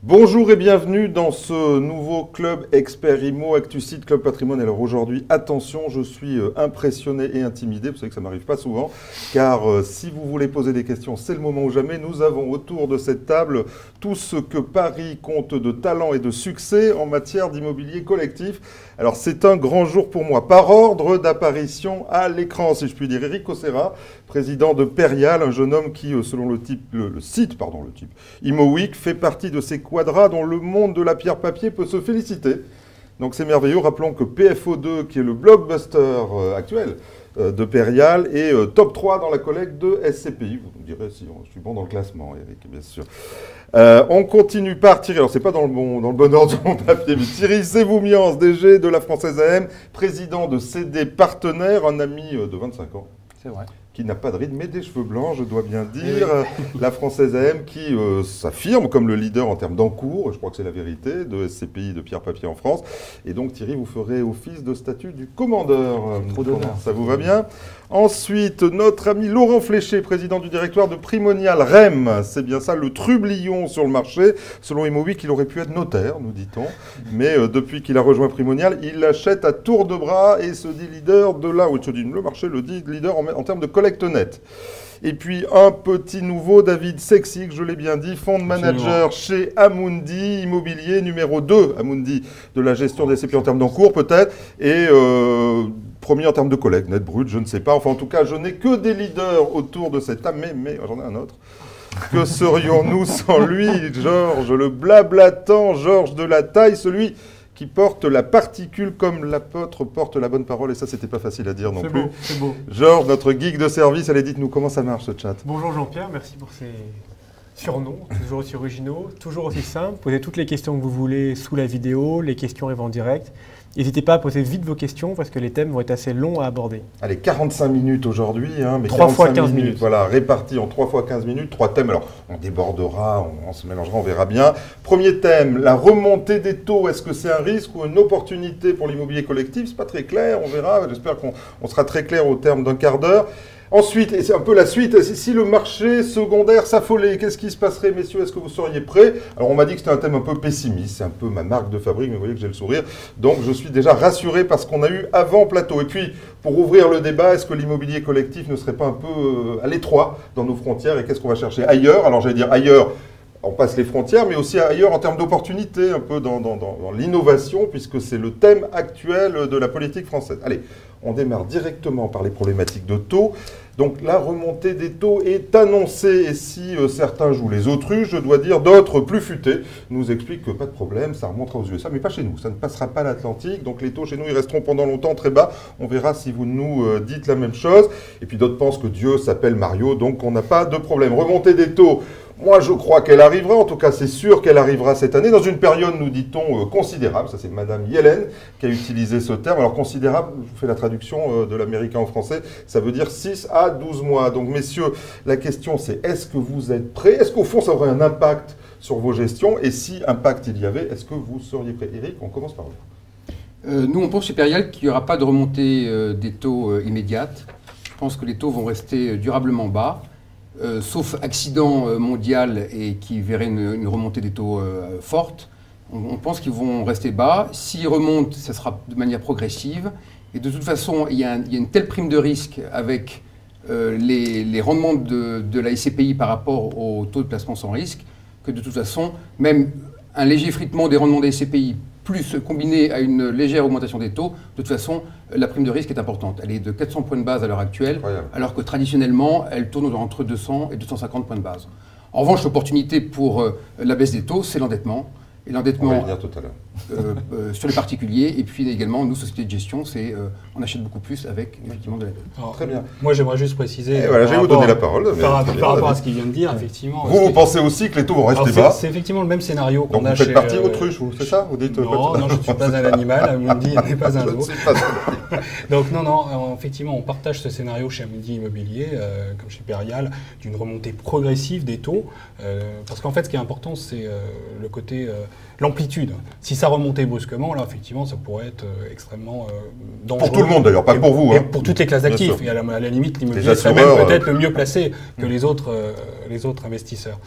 Bonjour et bienvenue dans ce nouveau club expert IMO ActuSite Club Patrimoine. Alors aujourd'hui, attention, je suis impressionné et intimidé, vous savez que ça ne m'arrive pas souvent, car si vous voulez poser des questions, c'est le moment ou jamais. Nous avons autour de cette table tout ce que Paris compte de talent et de succès en matière d'immobilier collectif. Alors c'est un grand jour pour moi. Par ordre d'apparition à l'écran, si je puis dire, Eric Cosera, président de Perial, un jeune homme qui, selon le site ImoWeek, fait partie de ces quadras dont le monde de la pierre-papier peut se féliciter. Donc c'est merveilleux. Rappelons que PFO2, qui est le blockbuster actuel de Perial, est top 3 dans la collecte de SCPI. Vous me direz si je suis bon dans le classement, Eric, bien sûr. On continue par Thierry, alors c'est pas dans le bon ordre de mon papier, mais Thierry Sévoumians, DG de la Française AM, président de CD Partenaires, un ami de 25 ans. C'est vrai. Qui n'a pas de rides, mais des cheveux blancs, je dois bien dire. La Française AM qui s'affirme comme le leader en termes d'encours, je crois que c'est la vérité, de SCPI, de pierre-papier en France. Et donc Thierry, vous ferez office de statut du commandeur. Trop d'honneur. Ça vous va bien? Ensuite, notre ami Laurent Fléché, président du directoire de Primonial REM. C'est bien ça, le trublion sur le marché. Selon ImoWeek, il aurait pu être notaire, nous dit-on. Mais depuis qu'il a rejoint Primonial, il achète à tour de bras et se dit leader de là où le marché le dit leader en termes de collecte nette. Et puis un petit nouveau, David Sexy, que je l'ai bien dit, fond manager chez Amundi Immobilier, numéro 2, Amundi, de la gestion des SCPI en termes d'encours peut-être, et premier en termes de collecte, net brut, je ne sais pas. Enfin en tout cas, je n'ai que des leaders autour de cette table, mais j'en ai un autre. Que serions-nous sans lui, Georges, le blablatant, Georges de la taille, celui qui porte la particule comme l'apôtre porte la bonne parole. Et ça, c'était pas facile à dire non plus. C'est beau. Georges, notre geek de service, allez, dites-nous comment ça marche ce chat. Bonjour Jean-Pierre, merci pour ces surnoms, toujours aussi originaux, toujours aussi simples. Posez toutes les questions que vous voulez sous la vidéo, les questions arrivent en direct. N'hésitez pas à poser vite vos questions parce que les thèmes vont être assez longs à aborder. Allez, 45 minutes aujourd'hui. Mais 3 fois 15 minutes. Voilà, répartis en 3 fois 15 minutes. 3 thèmes. Alors, on débordera, on se mélangera, on verra bien. Premier thème, la remontée des taux. Est-ce que c'est un risque ou une opportunité pour l'immobilier collectif? C'est pas très clair, on verra. J'espère qu'on sera très clair au terme d'un quart d'heure. Ensuite, et c'est un peu la suite, si le marché secondaire s'affolait, qu'est-ce qui se passerait, messieurs? Est-ce que vous seriez prêts? Alors, on m'a dit que c'était un thème un peu pessimiste, c'est un peu ma marque de fabrique, mais vous voyez que j'ai le sourire. Donc, je suis déjà rassuré par ce qu'on a eu avant plateau. Et puis, pour ouvrir le débat, est-ce que l'immobilier collectif ne serait pas un peu à l'étroit dans nos frontières? Et qu'est-ce qu'on va chercher ailleurs? Alors, j'allais dire ailleurs, on passe les frontières, mais aussi ailleurs en termes d'opportunités, un peu dans l'innovation, puisque c'est le thème actuel de la politique française. Allez, on démarre directement par les problématiques de taux. Donc la remontée des taux est annoncée, et si certains jouent les autruches, je dois dire d'autres plus futés nous expliquent que pas de problème, ça remontera aux USA, mais pas chez nous, ça ne passera pas l'Atlantique, donc les taux chez nous ils resteront pendant longtemps très bas, on verra si vous nous dites la même chose, et puis d'autres pensent que Dieu s'appelle Mario, donc on n'a pas de problème. Remontée des taux, moi je crois qu'elle arrivera, en tout cas c'est sûr qu'elle arrivera cette année, dans une période, nous dit-on, considérable, ça c'est Madame Yellen qui a utilisé ce terme, alors considérable, je vous fais la traduction de l'américain en français, ça veut dire 6 à 12 mois. Donc messieurs, la question c'est est-ce que vous êtes prêts? Est-ce qu'au fond ça aurait un impact sur vos gestions? Et si impact il y avait, est-ce que vous seriez prêts? Eric, on commence par vous. Nous on pense chez Perial qu'il n'y aura pas de remontée des taux immédiate. Je pense que les taux vont rester durablement bas. Sauf accident mondial et qui verrait une remontée des taux forte, on pense qu'ils vont rester bas. S'ils remontent, ça sera de manière progressive. Et de toute façon, il y a une telle prime de risque avec les rendements de la SCPI par rapport au taux de placement sans risque, que de toute façon, même un léger effritement des rendements des SCPI, plus combiné à une légère augmentation des taux, de toute façon, la prime de risque est importante. Elle est de 400 points de base à l'heure actuelle, alors que traditionnellement, elle tourne entre 200 et 250 points de base. En revanche, l'opportunité pour la baisse des taux, c'est l'endettement. Et l'endettement, on va y venir tout à l'heure. Sur les particuliers, et puis également, nous, sociétés de gestion, on achète beaucoup plus avec effectivement de la dette. Très bien. Moi, j'aimerais juste préciser. Et voilà, je vais vous donner la parole. Par rapport à ce qu'il vient de dire, effectivement. Vous pensez aussi que les taux vont rester bas? C'est effectivement le même scénario qu'on a chez. Vous faites partie autruche, c'est ça? Vous dites non, je ne suis pas un animal. Amundi n'est pas un zoo. Donc, non, effectivement, on partage ce scénario chez Amundi Immobilier, comme chez Perial, d'une remontée progressive des taux. Parce qu'en fait, ce qui est important, c'est le côté. L'amplitude. Si ça remontait brusquement, là, effectivement, ça pourrait être extrêmement dangereux. Pour tout le monde, d'ailleurs, pas pour vous. Et pour toutes les classes d'actifs. Et à la limite, l'immobilier serait même peut-être le mieux placé que les autres investisseurs.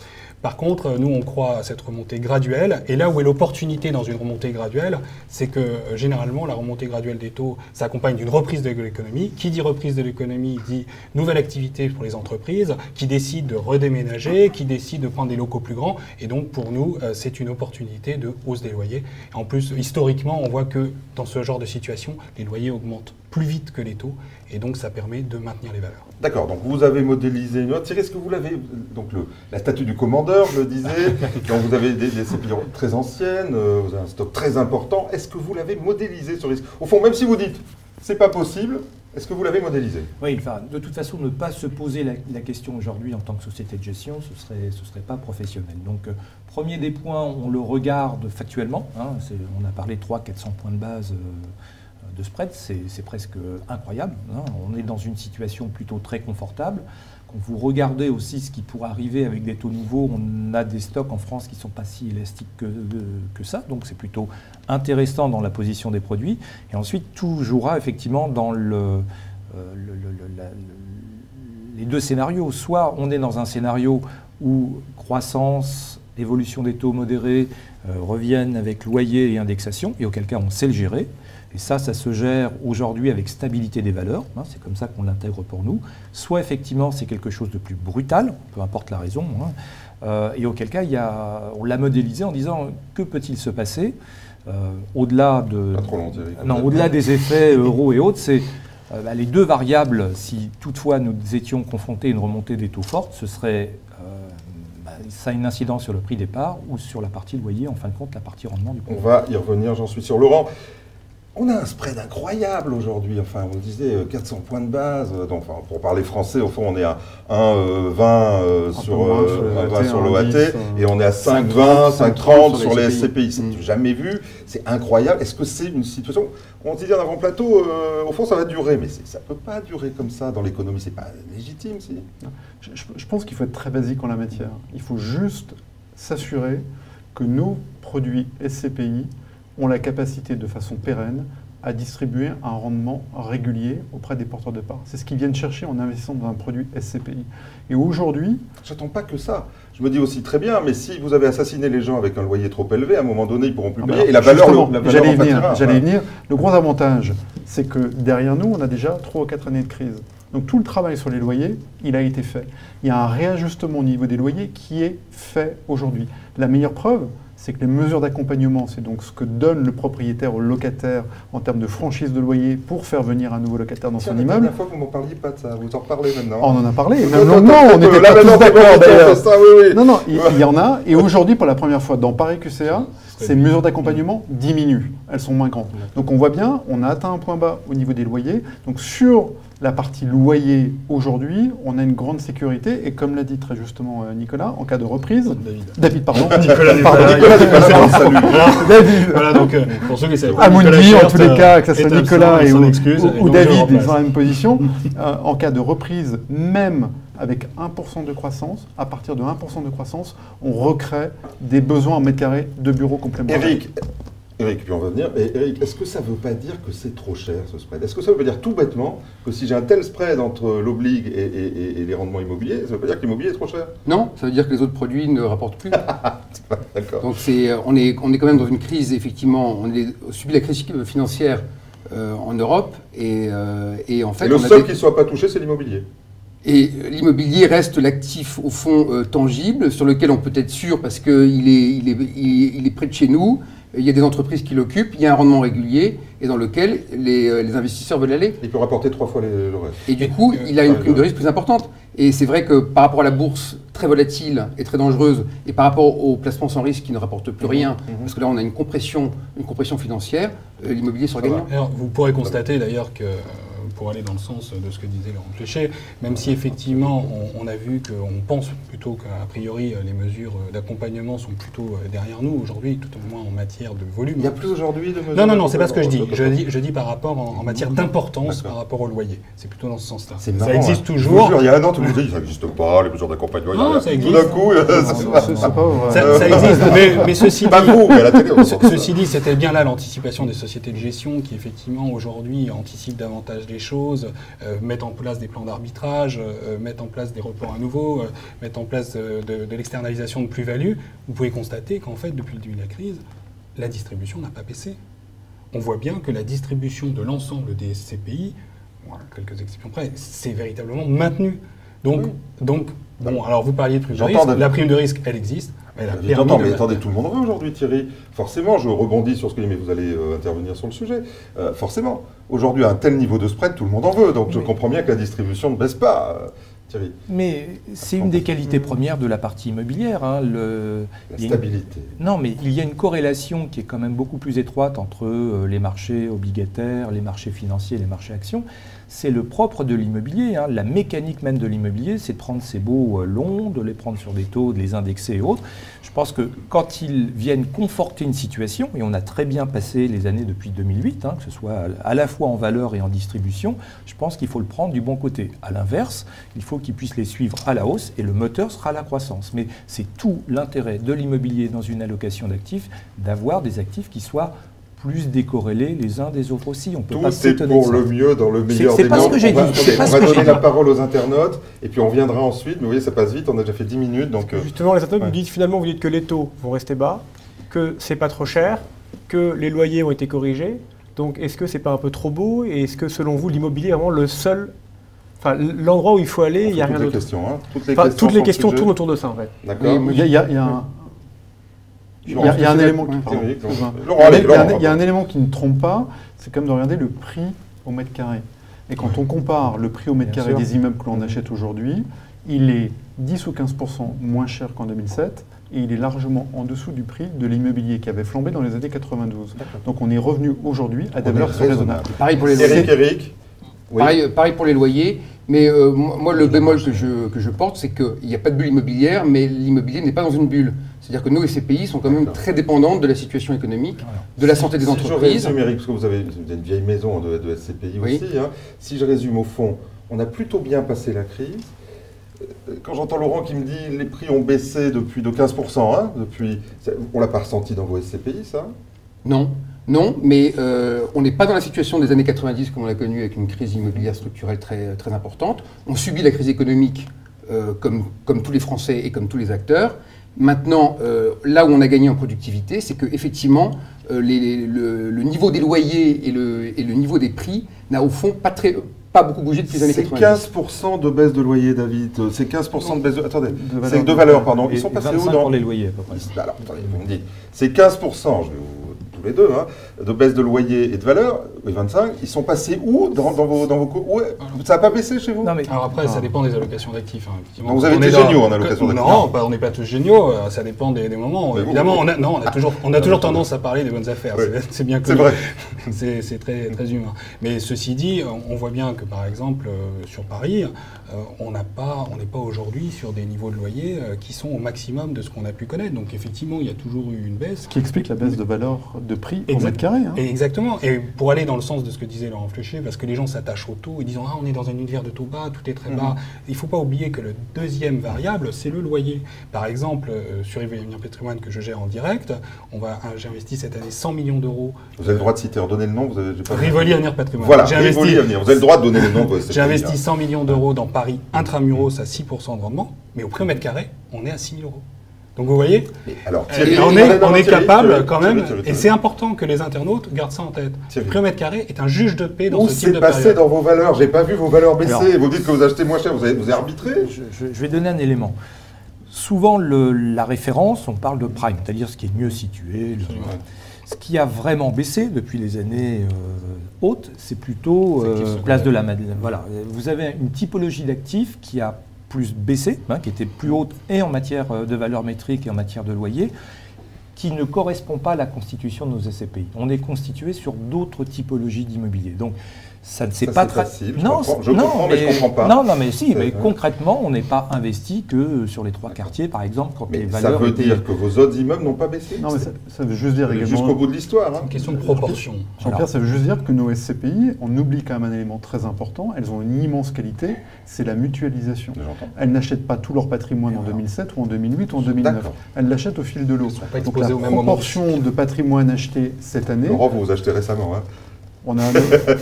Par contre, nous, on croit à cette remontée graduelle. Et là où est l'opportunité dans une remontée graduelle, c'est que généralement, la remontée graduelle des taux s'accompagne d'une reprise de l'économie. Qui dit reprise de l'économie dit nouvelle activité pour les entreprises, qui décident de redéménager, qui décident de prendre des locaux plus grands. Et donc, pour nous, c'est une opportunité de hausse des loyers. En plus, historiquement, on voit que dans ce genre de situation, les loyers augmentent plus vite que les taux. Et donc, ça permet de maintenir les valeurs. D'accord, donc vous avez modélisé une autre. Thierry, est-ce que vous l'avez, donc la statue du commandeur, je le disais, donc vous avez des CPI très anciennes, vous avez un stock très important. Est-ce que vous l'avez modélisé ce risque? Au fond, même si vous dites, c'est pas possible, est-ce que vous l'avez modélisé? Oui, enfin, de toute façon, ne pas se poser la question aujourd'hui en tant que société de gestion, ce serait pas professionnel. Donc, premier des points, on le regarde factuellement. Hein, on a parlé 300-400 points de base de spread, c'est presque incroyable. Hein, on est dans une situation plutôt très confortable. Quand vous regardez aussi ce qui pourrait arriver avec des taux nouveaux, on a des stocks en France qui ne sont pas si élastiques que ça. Donc c'est plutôt intéressant dans la position des produits. Et ensuite, tout jouera effectivement dans les deux scénarios. Soit on est dans un scénario où croissance, évolution des taux modérés reviennent avec loyer et indexation, et auquel cas on sait le gérer. Et ça se gère aujourd'hui avec stabilité des valeurs, hein, c'est comme ça qu'on l'intègre pour nous. Soit effectivement c'est quelque chose de plus brutal, peu importe la raison, hein, et auquel cas on l'a modélisé en disant que peut-il se passer au-delà au-delà des effets euros et autres, c'est les deux variables, si toutefois nous étions confrontés à une remontée des taux fortes, ce serait ça a une incidence sur le prix des parts ou sur la partie loyer, en fin de compte la partie rendement du produit. On va y revenir, j'en suis sûr. Laurent, on a un spread incroyable aujourd'hui, enfin on disait 400 points de base, donc enfin, pour parler français, au fond on est à 1,20 sur l'OAT et on est à 5,20, 5,30 sur les SCPI. C'est jamais vu, c'est incroyable. Est-ce que c'est une situation, on se disait en avant-plateau, au fond ça va durer, mais ça ne peut pas durer comme ça dans l'économie, c'est pas légitime si. Je pense qu'il faut être très basique en la matière. Il faut juste s'assurer que nos produits SCPI ont la capacité de façon pérenne à distribuer un rendement régulier auprès des porteurs de parts. C'est ce qu'ils viennent chercher en investissant dans un produit SCPI. Et aujourd'hui... J'attends pas que ça. Je me dis aussi très bien, mais si vous avez assassiné les gens avec un loyer trop élevé, à un moment donné, ils ne pourront plus payer. Et la valeur j'allais y venir. Le gros avantage, c'est que derrière nous, on a déjà 3 ou 4 années de crise. Donc tout le travail sur les loyers, il a été fait. Il y a un réajustement au niveau des loyers qui est fait aujourd'hui. La meilleure preuve, c'est que les mesures d'accompagnement, c'est donc ce que donne le propriétaire au locataire en termes de franchise de loyer pour faire venir un nouveau locataire dans son immeuble. La dernière fois que vous m'en parliez pas de ça, vous en reparlez maintenant. On en a parlé, même longuement, on n'était pas tous d'accord d'ailleurs. Non, non, il y en a, et aujourd'hui, pour la première fois dans Paris QCA, ces mesures d'accompagnement diminuent, elles sont moins grandes. Donc on voit bien, on a atteint un point bas au niveau des loyers. Donc sur la partie loyer aujourd'hui, on a une grande sécurité et comme l'a dit très justement Nicolas, en cas de reprise, David pardon, David, voilà donc pour ceux qui savent, Amundi en tous les cas, que ce soit Nicolas ou David, ils sont dans la même position. En cas de reprise, même avec 1% de croissance, à partir de 1% de croissance, on recrée des besoins en mètres carrés de bureaux complémentaires. Eric, puis on va venir. Et Eric, est-ce que ça ne veut pas dire que c'est trop cher ce spread? Est-ce que ça veut pas dire tout bêtement que si j'ai un tel spread entre l'oblig et les rendements immobiliers, ça ne veut pas dire que l'immobilier est trop cher? Non, ça veut dire que les autres produits ne rapportent plus. D'accord. Donc on est quand même dans une crise, effectivement, on a subi la crise financière en Europe et en fait... Et le seul qui ne soit pas touché, c'est l'immobilier. Et l'immobilier reste l'actif au fond tangible sur lequel on peut être sûr parce qu'il est près de chez nous. Il y a des entreprises qui l'occupent, il y a un rendement régulier et dans lequel les investisseurs veulent aller. Il peut rapporter 3 fois le reste. Et du coup, il a une prime de risque plus importante. Et c'est vrai que par rapport à la bourse très volatile et très dangereuse et par rapport aux placements sans risque qui ne rapportent plus rien, parce que là on a une compression financière, l'immobilier sera gagnant. Alors, vous pourrez constater d'ailleurs que pour aller dans le sens de ce que disait Laurent Fléchet, même si effectivement on a vu qu'on pense plutôt qu'a priori les mesures d'accompagnement sont plutôt derrière nous aujourd'hui, tout au moins en matière de volume. Il n'y a plus aujourd'hui de mesures. Non, c'est pas ce que je dis. Je dis par rapport en matière d'importance par rapport au loyer. C'est plutôt dans ce sens-là. Ça existe toujours. Il y a un an, tout le monde dit ça n'existe pas, les mesures d'accompagnement. Non, ça existe. Tout d'un coup, ça existe. Mais ceci dit, pas vous, mais à la télé. Ceci dit, c'était bien là l'anticipation des sociétés de gestion qui effectivement aujourd'hui anticipent davantage les choses. choses, mettre en place des plans d'arbitrage, mettre en place des reports à nouveau, mettre en place de l'externalisation de plus-value, vous pouvez constater qu'en fait, depuis le début de la crise, la distribution n'a pas baissé. On voit bien que la distribution de l'ensemble des SCPI, voilà, quelques exceptions près, c'est véritablement maintenu. Donc, bon, alors vous parliez de prime de risque, la prime de risque, elle existe. Mais attendez, tout le monde veut aujourd'hui, Thierry. Forcément, je rebondis sur ce que dit, mais vous allez intervenir sur le sujet. Forcément, aujourd'hui, à un tel niveau de spread, tout le monde en veut. Donc je comprends bien que la distribution ne baisse pas, Thierry. Mais c'est une des qualités premières de la partie immobilière. Hein, la stabilité. Non, mais il y a une corrélation qui est quand même beaucoup plus étroite entre les marchés obligataires, les marchés financiers et les marchés actions. C'est le propre de l'immobilier. Hein. La mécanique même de l'immobilier, c'est de prendre ces baux longs, de les prendre sur des taux, de les indexer et autres. Je pense que quand ils viennent conforter une situation, et on a très bien passé les années depuis 2008, hein, que ce soit à la fois en valeur et en distribution, je pense qu'il faut le prendre du bon côté. À l'inverse, il faut qu'ils puissent les suivre à la hausse et le moteur sera la croissance. Mais c'est tout l'intérêt de l'immobilier dans une allocation d'actifs, d'avoir des actifs qui soient plus décorrélés les uns des autres aussi. On peut tout pas s'étonner est pour le mieux dans le meilleur des mondes. C'est pas ce que j'ai dit. On va donner la parole aux internautes et puis on reviendra ensuite. Mais vous voyez, ça passe vite, on a déjà fait 10 minutes. Donc, justement, les internautes nous disent finalement, vous dites que les taux vont rester bas, que c'est pas trop cher, que les loyers ont été corrigés. Donc est-ce que c'est pas un peu trop beau? Et est-ce que selon vous, l'immobilier est vraiment le seul, enfin l'endroit où il faut aller, il n'y a rien d'autre? Toutes les questions tournent autour de ça en fait. D'accord. Il y a un élément qui ne trompe pas, c'est comme de regarder le prix au mètre carré. Et quand on compare le prix au mètre carré des immeubles que l'on achète aujourd'hui, il est 10 ou 15% moins cher qu'en 2007 et il est largement en dessous du prix de l'immobilier qui avait flambé dans les années 92. Donc on est revenu aujourd'hui à des valeurs raisonnables. Pareil pour les loyers. Pareil pour les loyers. Mais moi, le bémol que je porte, c'est qu'il n'y a pas de bulle immobilière, mais l'immobilier n'est pas dans une bulle. C'est-à-dire que nos SCPI sont quand même très dépendantes de la situation économique, de la santé des entreprises. Si je résume, parce que vous avez une vieille maison de SCPI aussi, hein. Si je résume au fond, on a plutôt bien passé la crise. Quand j'entends Laurent qui me dit les prix ont baissé de 15%, hein, on ne l'a pas ressenti dans vos SCPI, ça? Non, mais on n'est pas dans la situation des années 90 comme on l'a connu avec une crise immobilière structurelle très, très importante. On subit la crise économique comme tous les Français et comme tous les acteurs. Maintenant, là où on a gagné en productivité, c'est qu'effectivement, le niveau des loyers et le niveau des prix n'a au fond pas beaucoup bougé depuis les années 90. C'est 15% de baisse de loyer, David. C'est 15% de baisse de... Attendez, c'est de valeur, pardon. Ils sont passés où dans... pour les loyers, à peu près. Alors, attendez, vous me dites. C'est 15%, je vais tous les deux, hein, de baisse de loyer et de valeur, et 25, ils sont passés où dans vos cours? Ça n'a pas baissé chez vous? Non, mais... Alors après, ça dépend des allocations d'actifs. Hein, donc vous avez été géniaux en allocation d'actifs? Non, on n'est pas tous géniaux, ça dépend des moments. Mais évidemment, on a toujours tendance à parler des bonnes affaires, oui. C'est bien connu. C'est vrai. C'est très, très humain. Mais ceci dit, on voit bien que par exemple, sur Paris, on n'est pas aujourd'hui sur des niveaux de loyer qui sont au maximum de ce qu'on a pu connaître. Donc effectivement, il y a toujours eu une baisse. Ce qui explique la baisse de valeur de prix au mètre carré. Hein. Exactement. Et pour aller dans le sens de ce que disait Laurent Fléché, parce que les gens s'attachent au taux, ils disent on est dans un univers de taux bas, tout est très bas. Il ne faut pas oublier que le deuxième variable, c'est le loyer. Par exemple, sur Rivoli Patrimoine que je gère en direct, j'ai investi cette année 100 millions d'euros. Vous avez le droit de citer, redonner le nom. Rivoli Patrimoine. Voilà, Rivoli Avenir. Vous avez le droit de donner le nom. J'ai investi 100 millions d'euros dans Paris intramuros à 6% de rendement, mais au prix au mètre carré, on est à 6 000 euros. Donc vous voyez, alors, on est capable quand même, et c'est important que les internautes gardent ça en tête. Le prix au mètre carré est un juge de paix dans ce type de période. Où c'est passé dans vos valeurs? J'ai pas vu vos valeurs baisser. Alors, vous dites que vous achetez moins cher, vous avez arbitré? Je vais donner un élément. Souvent, la référence, on parle de prime, c'est-à-dire ce qui est mieux situé. Ce qui a vraiment baissé depuis les années hautes, c'est plutôt place de la Madeleine. Voilà. Vous avez une typologie d'actifs qui a plus baissé, qui était plus haute et en matière de valeur métrique et en matière de loyer, qui ne correspond pas à la constitution de nos SCPI. On est constitué sur d'autres typologies d'immobilier. Donc, ça ne s'est pas très facile. Je comprends, mais je ne comprends pas. Non, mais si, mais concrètement, on n'est pas investi que sur les 3 quartiers, par exemple, quand les valeurs. Ça veut dire que vos autres immeubles n'ont pas baissé? Non, mais ça veut juste dire également. Jusqu'au bout de l'histoire. C'est une question de proportion. Jean-Pierre, ça veut juste dire que nos SCPI, on oublie quand même un élément très important. Elles ont une immense qualité, c'est la mutualisation. Elles n'achètent pas tout leur patrimoine en 2007 ou en 2008 ou en 2009. Elles l'achètent au fil de l'eau. Donc la proportion de patrimoine acheté cette année. Laurent, vous achetez récemment, hein? On a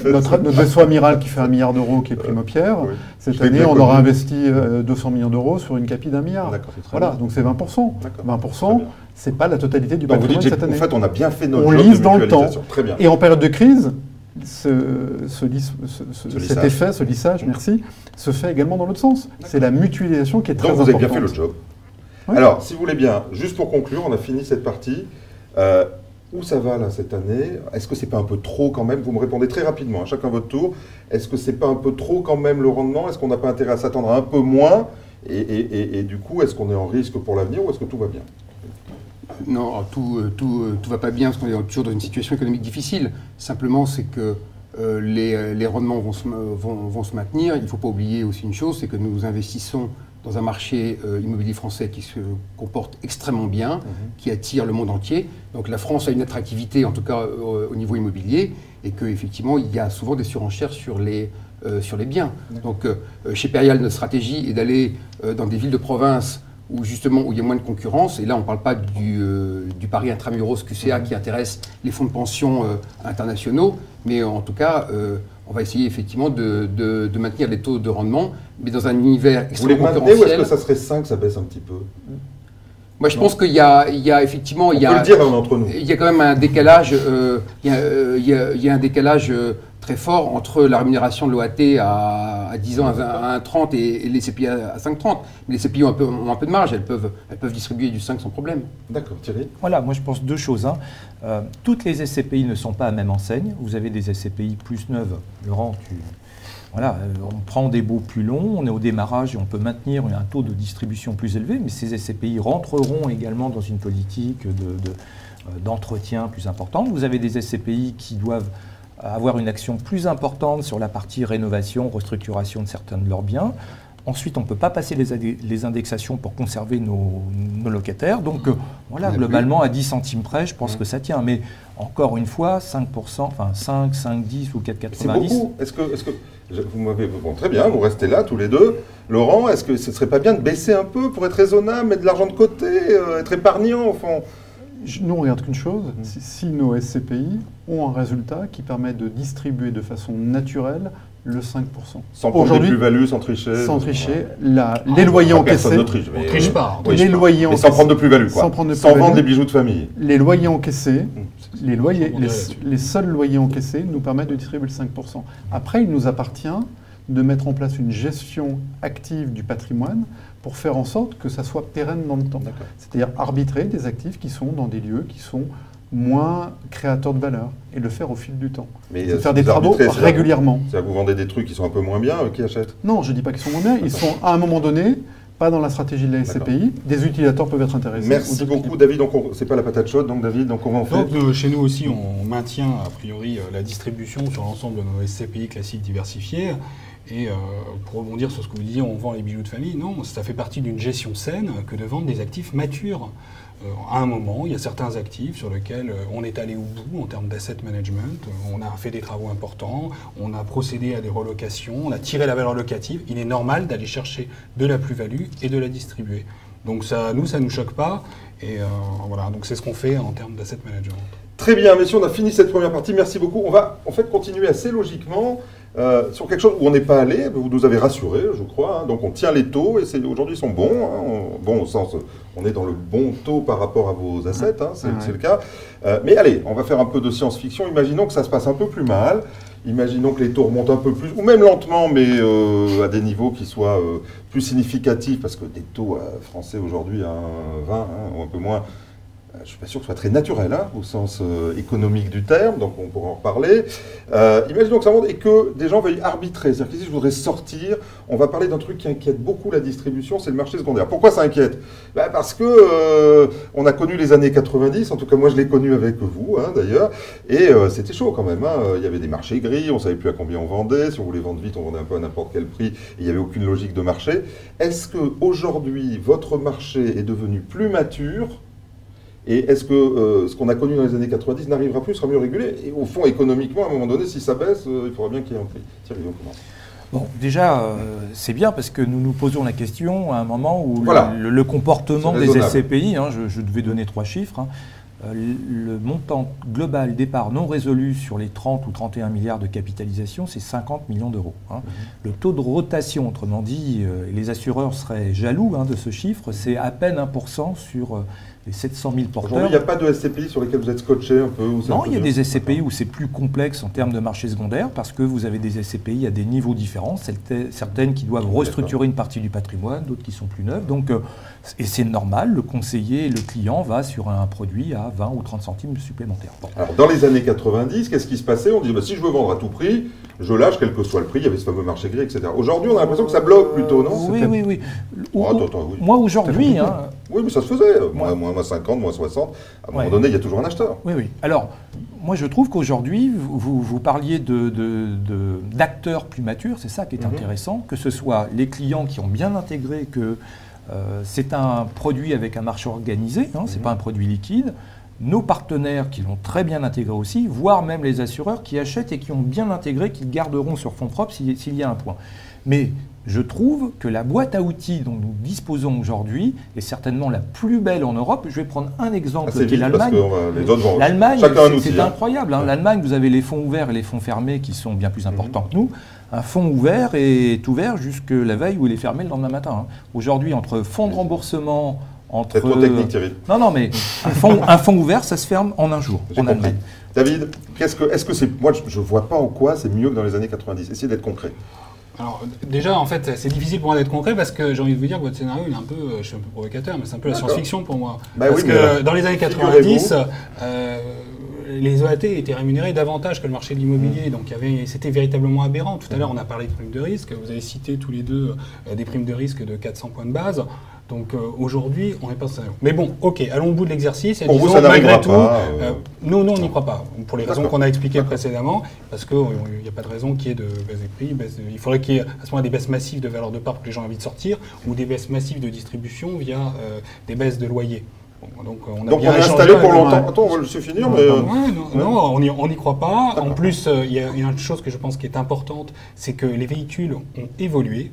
notre vaisseau amiral qui fait 1 milliard d'euros, qui est Primopierre. Oui. Cette année, on aura investi 200 millions d'euros sur une capi d'1 milliard. Voilà, donc c'est 20%. 20%, c'est pas la totalité du patrimoine cette année. En fait, on a bien fait notre job. On lise dans le temps. Très bien. Et en période de crise, cet effet, ce lissage, merci, se fait également dans l'autre sens. C'est la mutualisation qui est très importante. Donc vous avez bien fait le job. Oui. Alors, si vous voulez bien, juste pour conclure, on a fini cette partie. Où ça va là cette année? Est-ce que c'est pas un peu trop quand même? Vous me répondez très rapidement, chacun votre tour. Est-ce que c'est pas un peu trop quand même le rendement? Est-ce qu'on n'a pas intérêt à s'attendre à un peu moins? Et du coup, est-ce qu'on est en risque pour l'avenir ou est-ce que tout va bien? Non, tout va pas bien parce qu'on est toujours dans une situation économique difficile. Simplement, c'est que les rendements vont se maintenir. Il ne faut pas oublier aussi une chose, c'est que nous investissons dans un marché immobilier français qui se comporte extrêmement bien, qui attire le monde entier. Donc la France a une attractivité, en tout cas au niveau immobilier, et qu'effectivement, il y a souvent des surenchères sur les biens. Donc chez Perial, notre stratégie est d'aller dans des villes de province où justement où il y a moins de concurrence, et là on ne parle pas du pari intramuros QCA qui intéresse les fonds de pension internationaux, mais en tout cas on va essayer effectivement de maintenir les taux de rendement, mais dans un univers extrêmement concurrentiel. Vous les maintenez ou est-ce que ça serait 5, ça baisse un petit peu? Moi, je pense qu'il y a effectivement... On peut le dire entre nous. Il y a quand même un décalage, il y a un décalage très fort entre la rémunération de l'OAT à 10 ans à 1,30 et les CPI à 5,30. Mais les CPI ont un peu de marge, elles peuvent distribuer du 5 sans problème. D'accord, Thierry. Voilà, moi je pense deux choses. Toutes les SCPI ne sont pas à même enseigne. Vous avez des SCPI plus neuves. Laurent, voilà, on prend des baux plus longs, on est au démarrage et on peut maintenir un taux de distribution plus élevé, mais ces SCPI rentreront également dans une politique d'entretien plus importante. Vous avez des SCPI qui doivent avoir une action plus importante sur la partie rénovation, restructuration de certains de leurs biens. Ensuite, on ne peut pas passer les indexations pour conserver nos locataires. Donc voilà, globalement, à 10 centimes près, je pense que ça tient. Mais encore une fois, 5%, enfin 5, 10 ou 4,90. C'est beaucoup. Est-ce que vous m'avez... Bon, très bien, vous restez là tous les deux. Laurent, est-ce que ce ne serait pas bien de baisser un peu pour être raisonnable, mettre de l'argent de côté, être épargnant au fond? Nous, on regarde qu'une chose, si nos SCPI ont un résultat qui permet de distribuer de façon naturelle le 5%. Sans prendre des plus-values, sans tricher. Sans tricher, les loyers encaissés. On ne triche pas. Les loyers encaissés. Sans prendre de plus-value, quoi. Sans vendre des bijoux de famille. Les loyers encaissés, les seuls loyers encaissés nous permettent de distribuer le 5%. Après, il nous appartient de mettre en place une gestion active du patrimoine pour faire en sorte que ça soit pérenne dans le temps. C'est-à-dire arbitrer des actifs qui sont dans des lieux qui sont moins créateurs de valeur et le faire au fil du temps. Mais faire des travaux régulièrement. C'est-à-dire que vous vendez des trucs qui sont un peu moins bien, qui achètent? Non, je ne dis pas qu'ils sont moins bien, ils sont à un moment donné pas dans la stratégie de la SCPI. Des utilisateurs peuvent être intéressés. Merci beaucoup, David. Donc, c'est pas la patate chaude, donc David, donc comment on fait? Donc, chez nous aussi, on maintient a priori la distribution sur l'ensemble de nos SCPI classiques diversifiés. Et pour rebondir sur ce que vous disiez, on vend les bijoux de famille. Non, ça fait partie d'une gestion saine que de vendre des actifs matures. À un moment, il y a certains actifs sur lesquels on est allé au bout en termes d'asset management. On a fait des travaux importants, on a procédé à des relocations, on a tiré la valeur locative. Il est normal d'aller chercher de la plus-value et de la distribuer. Donc ça nous choque pas. Et voilà, donc c'est ce qu'on fait en termes d'asset management. Très bien, messieurs, on a fini cette première partie. Merci beaucoup. On va en fait continuer assez logiquement sur quelque chose où on n'est pas allé. Vous nous avez rassurés, je crois. Donc on tient les taux et aujourd'hui ils sont bons. Bon au sens, on est dans le bon taux par rapport à vos assets, c'est le cas. Mais allez, on va faire un peu de science-fiction. Imaginons que ça se passe un peu plus mal. Imaginons que les taux remontent un peu plus, ou même lentement, mais à des niveaux qui soient plus significatifs, parce que des taux français aujourd'hui à 20 ou un peu moins, je ne suis pas sûr que ce soit très naturel, au sens économique du terme, donc on pourra en reparler. Imaginons que ça monte et que des gens veuillent arbitrer. C'est-à-dire qu'ici, je voudrais sortir. On va parler d'un truc qui inquiète beaucoup la distribution, c'est le marché secondaire. Pourquoi ça inquiète? Parce que on a connu les années 90, en tout cas moi je l'ai connu avec vous d'ailleurs, et c'était chaud quand même. Il y avait des marchés gris, on ne savait plus à combien on vendait. Si on voulait vendre vite, on vendait un peu à n'importe quel prix, et il n'y avait aucune logique de marché. Est-ce qu'aujourd'hui, votre marché est devenu plus mature? Et est-ce que ce qu'on a connu dans les années 90 n'arrivera plus, sera mieux régulé? Et au fond, économiquement, à un moment donné, si ça baisse, il faudra bien qu'il y ait un prix. Thierry, on commence. Bon, déjà, c'est bien parce que nous nous posons la question à un moment où le comportement des SCPI, je devais donner 3 chiffres, le montant global d'épargne non résolu sur les 30 ou 31 milliards de capitalisation, c'est 50 millions d'euros. Le taux de rotation, autrement dit, les assureurs seraient jaloux de ce chiffre, c'est à peine 1% sur les 700 000 porteurs. Aujourd'hui, il n'y a pas de SCPI sur lesquels vous êtes scotché un peu? Non, il y a des SCPI où c'est plus complexe en termes de marché secondaire parce que vous avez des SCPI à des niveaux différents, certaines qui doivent restructurer une partie du patrimoine, d'autres qui sont plus neuves. Donc, et c'est normal, le conseiller et le client va sur un produit à 20 ou 30 centimes supplémentaires. Bon. Alors, dans les années 90, qu'est-ce qui se passait? On disait, si je veux vendre à tout prix, je lâche quel que soit le prix, il y avait ce fameux marché gris, etc. Aujourd'hui, on a l'impression que ça bloque plutôt, non? Oui. oui. Moi, aujourd'hui... Oui, mais ça se faisait. Moins 50, moins 60. À un moment donné, il y a toujours un acheteur. Oui. Alors, moi, je trouve qu'aujourd'hui, vous parliez d'acteurs plus matures, c'est ça qui est intéressant, que ce soit les clients qui ont bien intégré que c'est un produit avec un marché organisé, ce n'est pas un produit liquide, nos partenaires qui l'ont très bien intégré aussi, voire même les assureurs qui achètent et qui ont bien intégré, qu'ils garderont sur fonds propres s'il y a un point. Mais je trouve que la boîte à outils dont nous disposons aujourd'hui est certainement la plus belle en Europe. Je vais prendre un exemple qui est l'Allemagne. L'Allemagne, c'est incroyable. L'Allemagne, vous avez les fonds ouverts et les fonds fermés qui sont bien plus importants que nous. Un fonds ouvert est ouvert jusque la veille où il est fermé le lendemain matin. Aujourd'hui, entre fonds de remboursement, c'est trop technique, Thierry. Non, mais un fonds ouvert, ça se ferme en un jour en Allemagne. David, est-ce que c'est... Moi, je ne vois pas en quoi c'est mieux que dans les années 90. Essayez d'être concret. Alors déjà, en fait, c'est difficile pour moi d'être concret parce que j'ai envie de vous dire que votre scénario, il est un peu, je suis un peu provocateur, mais c'est un peu la science-fiction pour moi. Parce que dans les années 90, les OAT étaient rémunérés davantage que le marché de l'immobilier, donc c'était véritablement aberrant. Tout à l'heure, on a parlé de primes de risque, vous avez cité tous les deux des primes de risque de 400 points de base. Donc aujourd'hui, on n'est pas sérieux. Mais bon, ok, allons au bout de l'exercice. Pour vous, ça n'arrivera pas nous, on n'y croit pas. Pour les raisons qu'on a expliquées précédemment, parce qu'il n'y a pas de raison qu'il y ait de baisse des prix. Il faudrait qu'il y ait à ce moment des baisses massives de valeur de part pour que les gens aient envie de sortir, ou des baisses massives de distribution via des baisses de loyer. Bon, donc on est installé pour longtemps. Attends, on va le laisser finir. Non, on n'y croit pas. En plus, il y a une chose que je pense qui est importante, c'est que les véhicules ont évolué.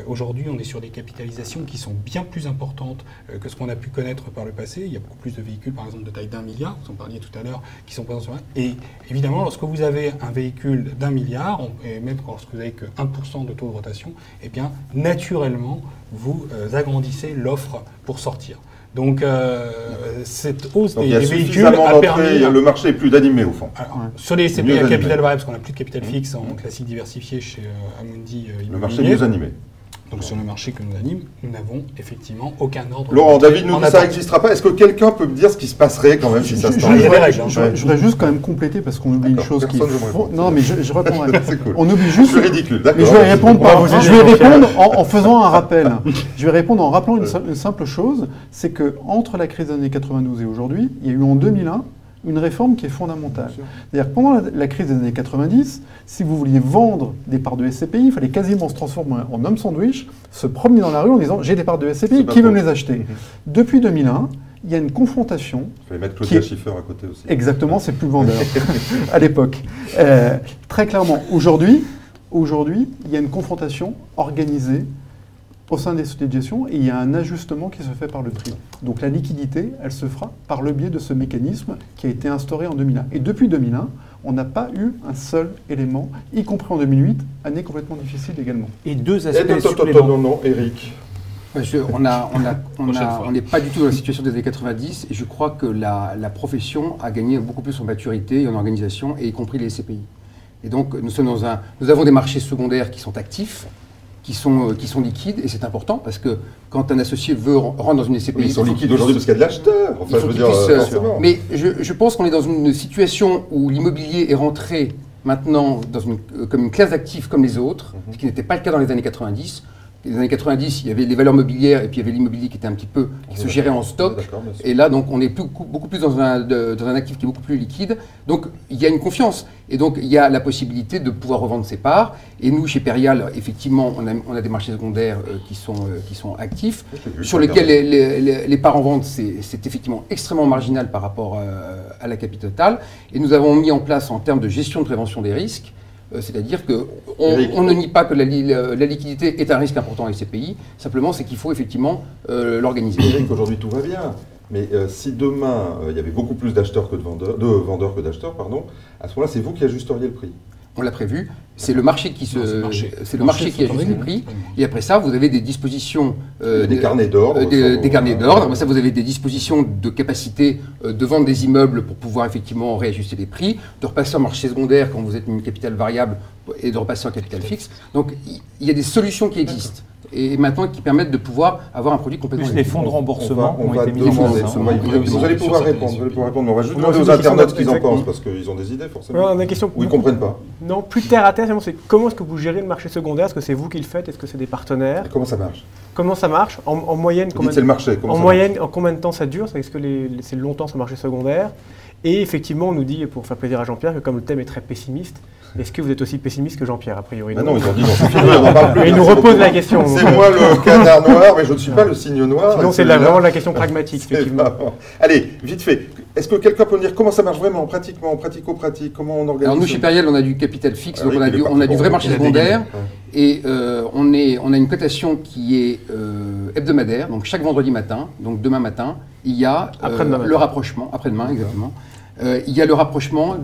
Aujourd'hui, on est sur des capitalisations qui sont bien plus importantes que ce qu'on a pu connaître par le passé. Il y a beaucoup plus de véhicules, par exemple, de taille d'1 milliard, vous en parliez tout à l'heure, qui sont présents sur un. Et évidemment, lorsque vous avez un véhicule d'1 milliard, et même lorsque vous n'avez que 1% de taux de rotation, eh bien, naturellement, vous agrandissez l'offre pour sortir. Donc, cette hausse des véhicules a permis... Le marché est plus d'animé, au fond. Alors, sur les SCPI à capital variable, parce qu'on n'a plus de capital fixe en classique diversifié chez Amundi Immobilier. Le marché est mieux animé. Donc sur le marché que nous anime, nous n'avons effectivement aucun ordre. Laurent, David nous dit que ça n'existera pas. Est-ce que quelqu'un peut me dire ce qui se passerait quand même si ça se passe? Je voudrais juste quand même compléter parce qu'on oublie une chose qui... Non, mais je répondrai. Cool. On oublie juste... C'est ridicule, d'accord. Mais je vais répondre en faisant un rappel. Je vais répondre en rappelant une simple chose, c'est qu'entre la crise des années 92 et aujourd'hui, il y a eu en 2001 une réforme qui est fondamentale. C'est-à-dire que pendant la crise des années 90, si vous vouliez vendre des parts de SCPI, il fallait quasiment se transformer en homme sandwich, se promener dans la rue en disant « j'ai des parts de SCPI, qui veut me les acheter ?» Depuis 2001, il y a une confrontation... Il fallait mettre Claudia Schiffer à côté aussi. Exactement, c'est plus vendeur à l'époque. Très clairement, aujourd'hui, il y a une confrontation organisée au sein des sociétés de gestion, et il y a un ajustement qui se fait par le prix. Donc la liquidité, elle se fera par le biais de ce mécanisme qui a été instauré en 2001. Et depuis 2001, on n'a pas eu un seul élément, y compris en 2008, année complètement difficile également. Et deux aspects supplémentaires. Non, Eric. On n'est pas du tout dans la situation des années 90, et je crois que la profession a gagné beaucoup plus en maturité et en organisation, et y compris les SCPI. Et donc nous avons des marchés secondaires qui sont actifs, qui sont liquides, et c'est important parce que quand un associé veut rentrer dans une SCPI... Ils sont liquides aujourd'hui parce qu'il y a de l'acheteur. Enfin, mais je pense qu'on est dans une situation où l'immobilier est rentré maintenant comme une classe d'actifs comme les autres, ce qui n'était pas le cas dans les années 90. Les années 90, il y avait les valeurs mobilières et puis il y avait l'immobilier qui était un petit peu, qui se gérait en stock. Et là, donc, on est beaucoup plus dans un actif qui est beaucoup plus liquide. Donc, il y a une confiance. Et donc, il y a la possibilité de pouvoir revendre ses parts. Et nous, chez Perial, effectivement, on a des marchés secondaires qui sont actifs, sur lesquels les parts en vente, c'est effectivement extrêmement marginal par rapport à la capitale totale. Et nous avons mis en place, en termes de gestion de prévention des risques, c'est-à-dire qu'on ne nie pas que la liquidité est un risque important avec ces pays, simplement c'est qu'il faut effectivement l'organiser. Eric, aujourd'hui tout va bien. Mais si demain, il y avait beaucoup plus d'acheteurs que de vendeurs que d'acheteurs, pardon, à ce moment-là, c'est vous qui ajusteriez le prix? On l'a prévu. C'est le marché qui ajuste les prix. Et après ça, vous avez des dispositions... des carnets d'ordre. Des carnets d'ordre. Après ça, vous avez des dispositions de capacité de vendre des immeubles pour pouvoir effectivement réajuster les prix, de repasser en marché secondaire quand vous êtes une capitale variable et de repasser en capital fixe. Donc, il y a des solutions qui existent. Et maintenant qui permettent de pouvoir avoir un produit complètement... Plus les fonds de remboursement ont été mis en place. Vous allez pouvoir répondre. Mais on va juste demander aux internautes ce qu'ils en pensent, parce qu'ils ont des idées forcément. Ou ils ne comprennent pas. Non, plus terre à terre, c'est comment est-ce que vous gérez le marché secondaire? Est-ce que c'est vous qui le faites? Est-ce que c'est des partenaires? Comment ça marche? Comment ça marche? En moyenne, c'est le marché. En moyenne, en combien de temps ça dure? Est-ce que c'est longtemps ce marché secondaire? Et effectivement, on nous dit, pour faire plaisir à Jean-Pierre, que comme le thème est très pessimiste, est-ce que vous êtes aussi pessimiste que Jean-Pierre, a priori? Non, ils ont dit non, c'est fini, on n'en parle plus. Il nous repose la question. C'est moi le canard noir, mais je ne suis pas le cygne noir. Sinon, c'est vraiment la question pragmatique, effectivement. Allez, vite fait. Est-ce que quelqu'un peut me dire comment ça marche vraiment, pratiquement, pratico-pratique, comment on organise? Alors nous, chez Perial, on a du capital fixe, donc on a du vrai marché secondaire, et on a une cotation qui est hebdomadaire, donc chaque vendredi matin, donc demain matin, il y a le rapprochement, après-demain exactement, il y a le rapprochement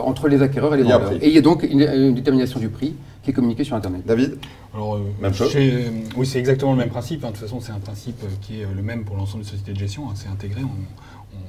entre les acquéreurs et les vendeurs. Et il y a donc une détermination du prix qui est communiquée sur Internet. David? Alors, même chose? Oui, c'est exactement le même principe. De toute façon, c'est un principe qui est le même pour l'ensemble des sociétés de gestion. C'est intégré,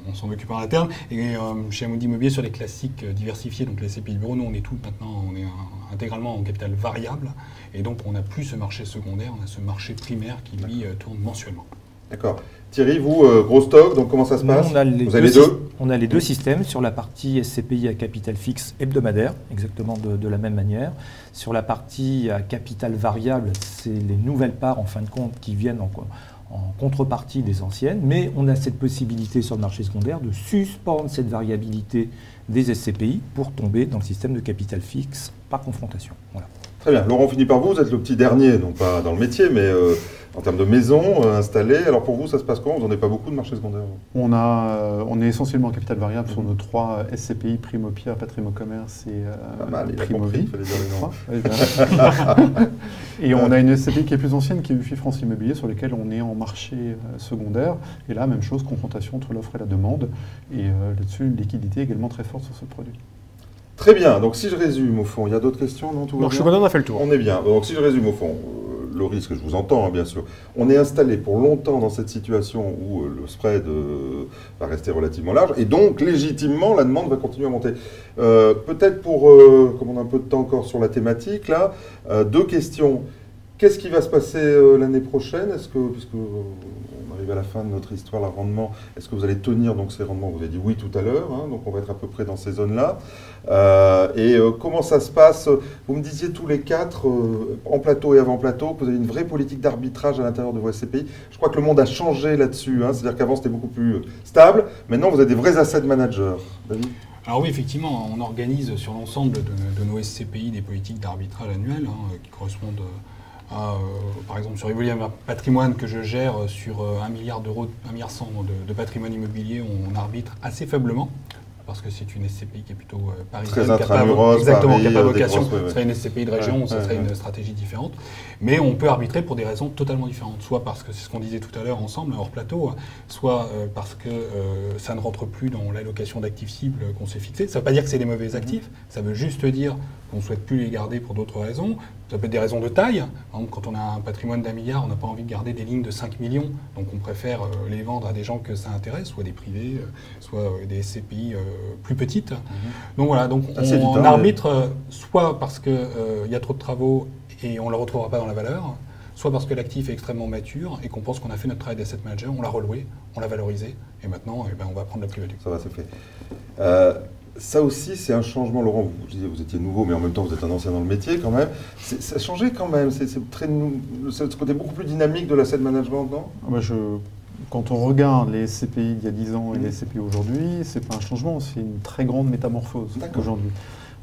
on s'en occupe en interne. Et chez Amundi Immobilier, sur les classiques diversifiés, donc les SCPI de bureau, nous, on est tout maintenant, on est intégralement en capital variable. Et donc, on n'a plus ce marché secondaire, on a ce marché primaire qui, lui, tourne mensuellement. D'accord. Thierry, vous, gros stock, donc comment ça se passe? Vous avez les deux? On a les deux systèmes. Sur la partie SCPI à capital fixe hebdomadaire, exactement de la même manière. Sur la partie à capital variable, c'est les nouvelles parts, en fin de compte, qui viennent en contrepartie des anciennes. Mais on a cette possibilité sur le marché secondaire de suspendre cette variabilité des SCPI pour tomber dans le système de capital fixe par confrontation. Voilà. Très bien. Laurent, on finit par vous. Vous êtes le petit dernier, non pas dans le métier, mais en termes de maison installée. Alors pour vous, ça se passe comment? Vous n'en avez pas beaucoup de marché secondaire? On est essentiellement en capital variable sur nos 3 SCPI, Primo Pierre, Patrimo Commerce et Primo Vie. Et on a une SCPI qui est plus ancienne, qui est UFI France Immobilier, sur laquelle on est en marché secondaire. Et là, même chose, confrontation entre l'offre et la demande. Et là-dessus, une liquidité également très forte sur ce produit. Très bien. Donc si je résume au fond, il y a d'autres questions? Non, tout va bien. Je suis content, on a fait le tour. On est bien. Donc si je résume au fond, le risque, je vous entends bien sûr, on est installé pour longtemps dans cette situation où le spread va rester relativement large et donc légitimement la demande va continuer à monter. Peut-être pour, comme on a un peu de temps encore sur la thématique là, 2 questions. Qu'est-ce qui va se passer l'année prochaine? Est-ce que, puisque on arrive à la fin de notre histoire, le rendement, est-ce que vous allez tenir donc ces rendements? Vous avez dit oui tout à l'heure, hein, donc on va être à peu près dans ces zones-là. Comment ça se passe? Vous me disiez tous les 4, en plateau et avant plateau, que vous avez une vraie politique d'arbitrage à l'intérieur de vos SCPI. Je crois que le monde a changé là-dessus, hein, c'est-à-dire qu'avant c'était beaucoup plus stable. Maintenant vous êtes des vrais asset managers. David? Alors oui, effectivement, on organise sur l'ensemble de nos SCPI des politiques d'arbitrage annuelles qui correspondent par exemple, sur Immobilier Patrimoine que je gère sur 1 milliard d'euros, 1,1 milliard de patrimoine immobilier, on arbitre assez faiblement. Parce que c'est une SCPI qui est plutôt parisienne, exactement, qui n'a pas vocation. Ce serait une SCPI de région, ce serait une stratégie différente. Mais on peut arbitrer pour des raisons totalement différentes. Soit parce que c'est ce qu'on disait tout à l'heure ensemble, hors plateau, soit parce que ça ne rentre plus dans l'allocation d'actifs cibles qu'on s'est fixé. Ça ne veut pas dire que c'est des mauvais actifs, ça veut juste dire qu'on ne souhaite plus les garder pour d'autres raisons. Ça peut être des raisons de taille. Par exemple, quand on a un patrimoine d'1 milliard, on n'a pas envie de garder des lignes de 5 millions. Donc on préfère les vendre à des gens que ça intéresse, soit des privés, soit des SCPI plus petites. Donc voilà, donc on arbitre soit parce qu'il y a trop de travaux et on ne le retrouvera pas dans la valeur, soit parce que l'actif est extrêmement mature et qu'on pense qu'on a fait notre travail d'asset manager, on l'a reloué, on l'a valorisé, et maintenant on va prendre la plus-value. Ça va, c'est fait. Ça aussi, c'est un changement. Laurent, vous étiez nouveau, mais en même temps, vous êtes un ancien dans le métier quand même. Ça a changé quand même. C'est ce côté beaucoup plus dynamique de l'asset management, non? Quand on regarde les SCPI d'il y a 10 ans et les SCPI aujourd'hui, c'est pas un changement, c'est une très grande métamorphose aujourd'hui.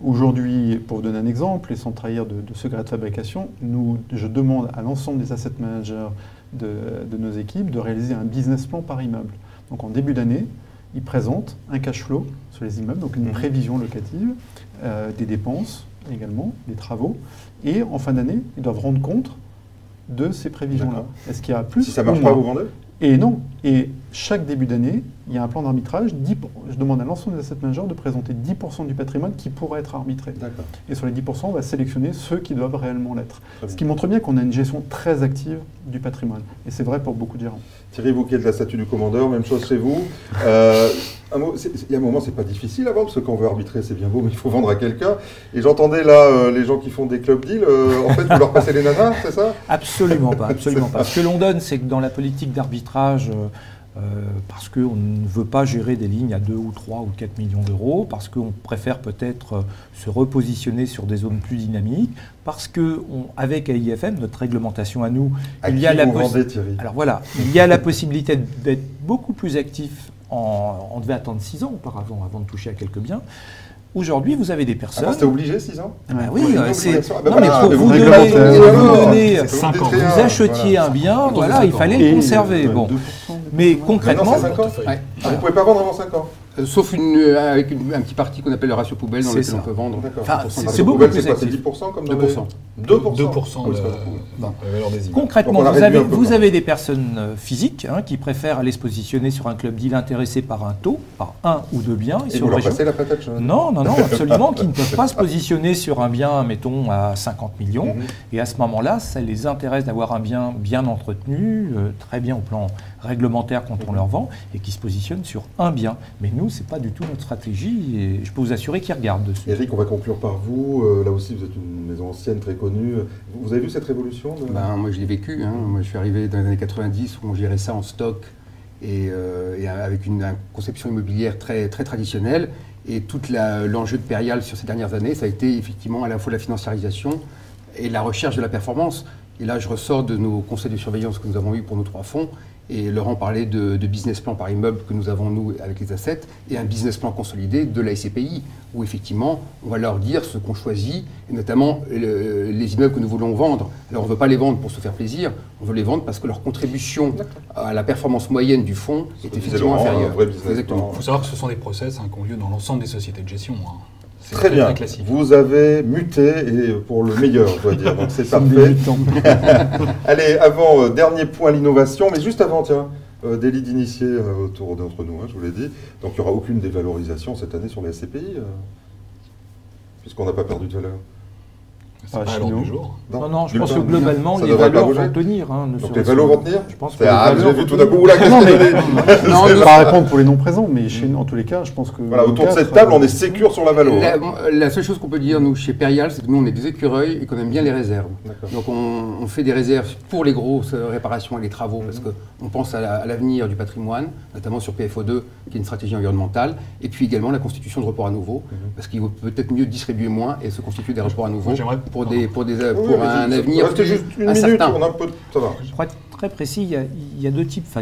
Aujourd'hui, pour vous donner un exemple, et sans trahir de secret de fabrication, je demande à l'ensemble des asset managers de nos équipes de réaliser un business plan par immeuble. Donc en début d'année, ils présentent un cash flow sur les immeubles, donc une prévision locative, des dépenses également, des travaux, et en fin d'année, ils doivent rendre compte de ces prévisions-là. Est-ce qu'il y a plus? Si ça ne marche pas, vous vendez? Et non. Et chaque début d'année, il y a un plan d'arbitrage. Je demande à l'ensemble des asset managers de présenter 10% du patrimoine qui pourrait être arbitré. Et sur les 10%, on va sélectionner ceux qui doivent réellement l'être. Ce qui montre bien qu'on a une gestion très active du patrimoine. Et c'est vrai pour beaucoup de gérants. Thierry Bouquet de la statue du commandeur, même chose chez vous. Il y a un moment, c'est pas difficile à vendre, parce que quand on veut arbitrer, c'est bien beau, mais il faut vendre à quelqu'un. Et j'entendais là, les gens qui font des club deals, en fait, vous leur passez les nanas, c'est ça? Absolument pas, absolument pas. Ce que l'on donne, c'est que dans la politique d'arbitrage, parce qu'on ne veut pas gérer des lignes à 2 ou 3 ou 4 millions d'euros, parce qu'on préfère peut-être se repositionner sur des zones plus dynamiques, parce qu'avec AIFM, notre réglementation à nous, il y a la possibilité d'être beaucoup plus actif. On devait attendre 6 ans auparavant avant de toucher à quelques biens. Aujourd'hui, vous avez des personnes... C'était obligé, 6 ans? Oui, c'est... Non, mais pour vous donner 5 ans, vous achetiez un bien, voilà, il fallait le conserver. Bon. Mais concrètement... Vous ne pouvez pas vendre avant 5 ans? Sauf avec un petit parti qu'on appelle le ratio poubelle dans lequel on peut vendre. Enfin, c'est beaucoup plus actif. C'est 10% comme 2%. 2% de la valeur des immeubles. Concrètement, vous avez des personnes physiques qui préfèrent aller se positionner sur un club deal intéressé par un taux, par un ou deux biens. Et vous leur passez la patate chaude? Non, absolument, qui ne peuvent pas se positionner sur un bien, mettons, à 50 millions. Et à ce moment-là, ça les intéresse d'avoir un bien bien entretenu, très bien au plan réglementaire quand on leur vend, et qui se positionne sur un bien. Mais nous, ce n'est pas du tout notre stratégie, et je peux vous assurer qu'ils regardent dessus. Eric, on va conclure par vous. Là aussi, vous êtes une maison ancienne, très connue. Vous avez vu cette révolution Moi, je l'ai vécu. Moi, je suis arrivé dans les années 90 où on gérait ça en stock et avec une conception immobilière très, très traditionnelle. Et tout l'enjeu de Perial sur ces dernières années, ça a été effectivement à la fois la financiarisation et la recherche de la performance. Et là, je ressors de nos conseils de surveillance que nous avons eus pour nos 3 fonds. Et Laurent parlait de business plan par immeuble que nous avons, nous, avec les assets, et un business plan consolidé de la SCPI, où effectivement, on va leur dire ce qu'on choisit, et notamment les immeubles que nous voulons vendre. Alors, on ne veut pas les vendre pour se faire plaisir, on veut les vendre parce que leur contribution à la performance moyenne du fonds est effectivement inférieure. Exactement. Il faut savoir que ce sont des process qui ont lieu dans l'ensemble des sociétés de gestion. Très bien, vous avez muté, et pour le meilleur, je dois dire, donc c'est parfait. Allez, avant, dernier point, l'innovation, mais juste avant, tiens, des leads initiés autour d'entre nous, je vous l'ai dit. Donc il n'y aura aucune dévalorisation cette année sur les SCPI, puisqu'on n'a pas perdu de valeur. C'est pas à l'ordre du jour. Non, je pense que globalement, les valeurs vont tenir. Donc les valeurs vont tenir? Je pense que j'ai vu tout d'un coup, non, je ne vais pas répondre pour les non-présents, mais en tous les cas, je pense que... Voilà, autour de cette table, on est sécure sur la valeur. La seule chose qu'on peut dire, nous, chez Perial, c'est que nous, on est des écureuils et qu'on aime bien les réserves. Donc on fait des réserves pour les grosses réparations et les travaux, parce qu'on pense à l'avenir du patrimoine, notamment sur PFO2, qui est une stratégie environnementale, et puis également la constitution de reports à nouveau, parce qu'il vaut peut-être mieux distribuer moins et se constituer des reports à nouveau. Pour un avenir plus juste une minute, on a un peu de... Ça va. Pour être très précis, il y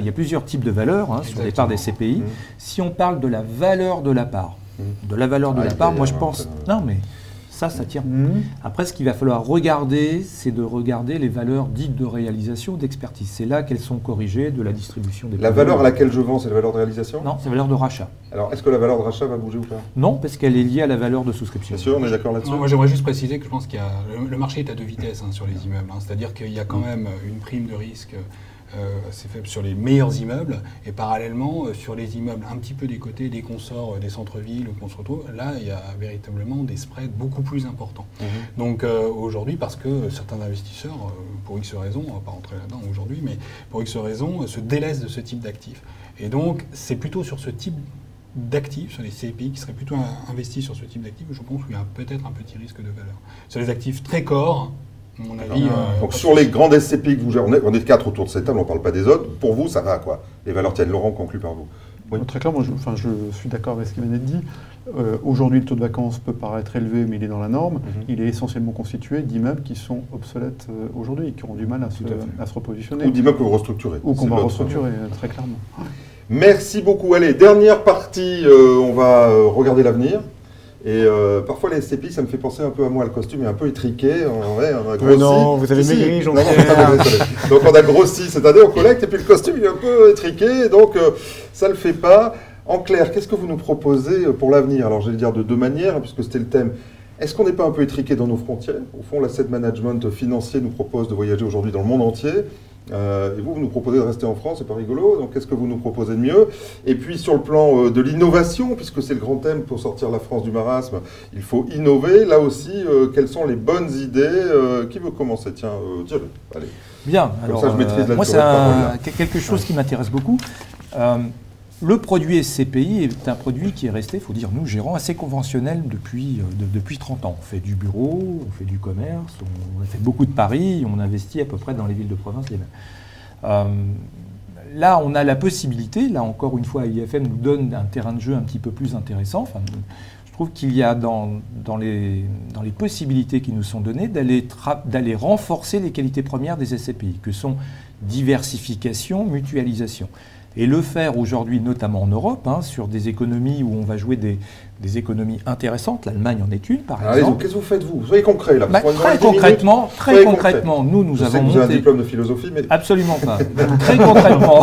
a plusieurs types de valeurs sur les parts des CPI. Si on parle de la valeur de la part, moi je pense... Non mais ça tire. Après, ce qu'il va falloir regarder, c'est de regarder les valeurs dites de réalisation, d'expertise. C'est là qu'elles sont corrigées de la distribution des... La valeur à laquelle je vends, c'est la valeur de réalisation? Non, c'est la valeur de rachat. Alors, est-ce que la valeur de rachat va bouger ou pas? Non, parce qu'elle est liée à la valeur de souscription. Bien sûr, on est d'accord là-dessus. Moi, j'aimerais juste préciser que je pense qu'il y a... Le marché est à 2 vitesses sur les immeubles. C'est-à-dire qu'il y a quand même une prime de risque c'est fait sur les meilleurs immeubles, et parallèlement sur les immeubles un petit peu des côtés, des consorts, des centres-villes, qu'on se retrouve, là il y a véritablement des spreads beaucoup plus importants. Donc aujourd'hui, parce que certains investisseurs, pour X raisons, on ne va pas rentrer là-dedans aujourd'hui, mais pour X raisons, se délaissent de ce type d'actifs. Et donc c'est plutôt sur ce type d'actifs, sur les CPI qui seraient plutôt investis sur ce type d'actifs, je pense qu'il y a peut-être un petit risque de valeur. Sur les actifs très corps, à mon avis... donc sur les grandes SCPI que vous gérez, on est 4 autour de cette table, on ne parle pas des autres, pour vous ça va quoi? Les valeurs tiennent. Laurent, conclut par vous. Oui. Très clairement, je suis d'accord avec ce qui vient d'être dit. Aujourd'hui, le taux de vacances peut paraître élevé, mais il est dans la norme. Il est essentiellement constitué d'immeubles qui sont obsolètes aujourd'hui, qui ont du mal à se repositionner. Ou d'immeubles que vous restructurez. Ou qu'on va restructurer, très clairement. Merci beaucoup. Allez, dernière partie, on va regarder l'avenir. Et parfois les SCPI, ça me fait penser un peu à moi, le costume est un peu étriqué, on a grossi. Non, vous avez maigri, donc on a grossi cette année, on collecte, et puis le costume il est un peu étriqué, donc ça ne le fait pas. En clair, qu'est-ce que vous nous proposez pour l'avenir? Alors je vais le dire de 2 manières, puisque c'était le thème. Est-ce qu'on n'est pas un peu étriqué dans nos frontières? Au fond, l'asset management financier nous propose de voyager aujourd'hui dans le monde entier. Et vous nous proposez de rester en France, c'est pas rigolo. Donc qu'est-ce que vous nous proposez de mieux? Et puis sur le plan de l'innovation, puisque c'est le grand thème pour sortir la France du marasme, il faut innover. Là aussi, quelles sont les bonnes idées? Qui veut commencer? Tiens, Thierry, allez. Bien, comme alors ça, je maîtrise la moi c'est quelque chose qui m'intéresse beaucoup. Le produit SCPI est un produit qui est resté, il faut dire, nous gérons assez conventionnel depuis 30 ans. On fait du bureau, on fait du commerce, on a fait beaucoup de paris, on investit à peu près dans les villes de province les mêmes. Là, on a la possibilité, là encore une fois, IFM nous donne un terrain de jeu un petit peu plus intéressant. Enfin, je trouve qu'il y a dans les possibilités qui nous sont données d'aller renforcer les qualités premières des SCPI, que sont diversification, mutualisation. Et le faire aujourd'hui, notamment en Europe, sur des économies où on va jouer des économies intéressantes. L'Allemagne en est une, par exemple. Qu'est-ce que vous faites, vous? Soyez concret, là. Très concrètement, nous avons monté... Vous avez un diplôme de philosophie, mais... Absolument pas. Très concrètement.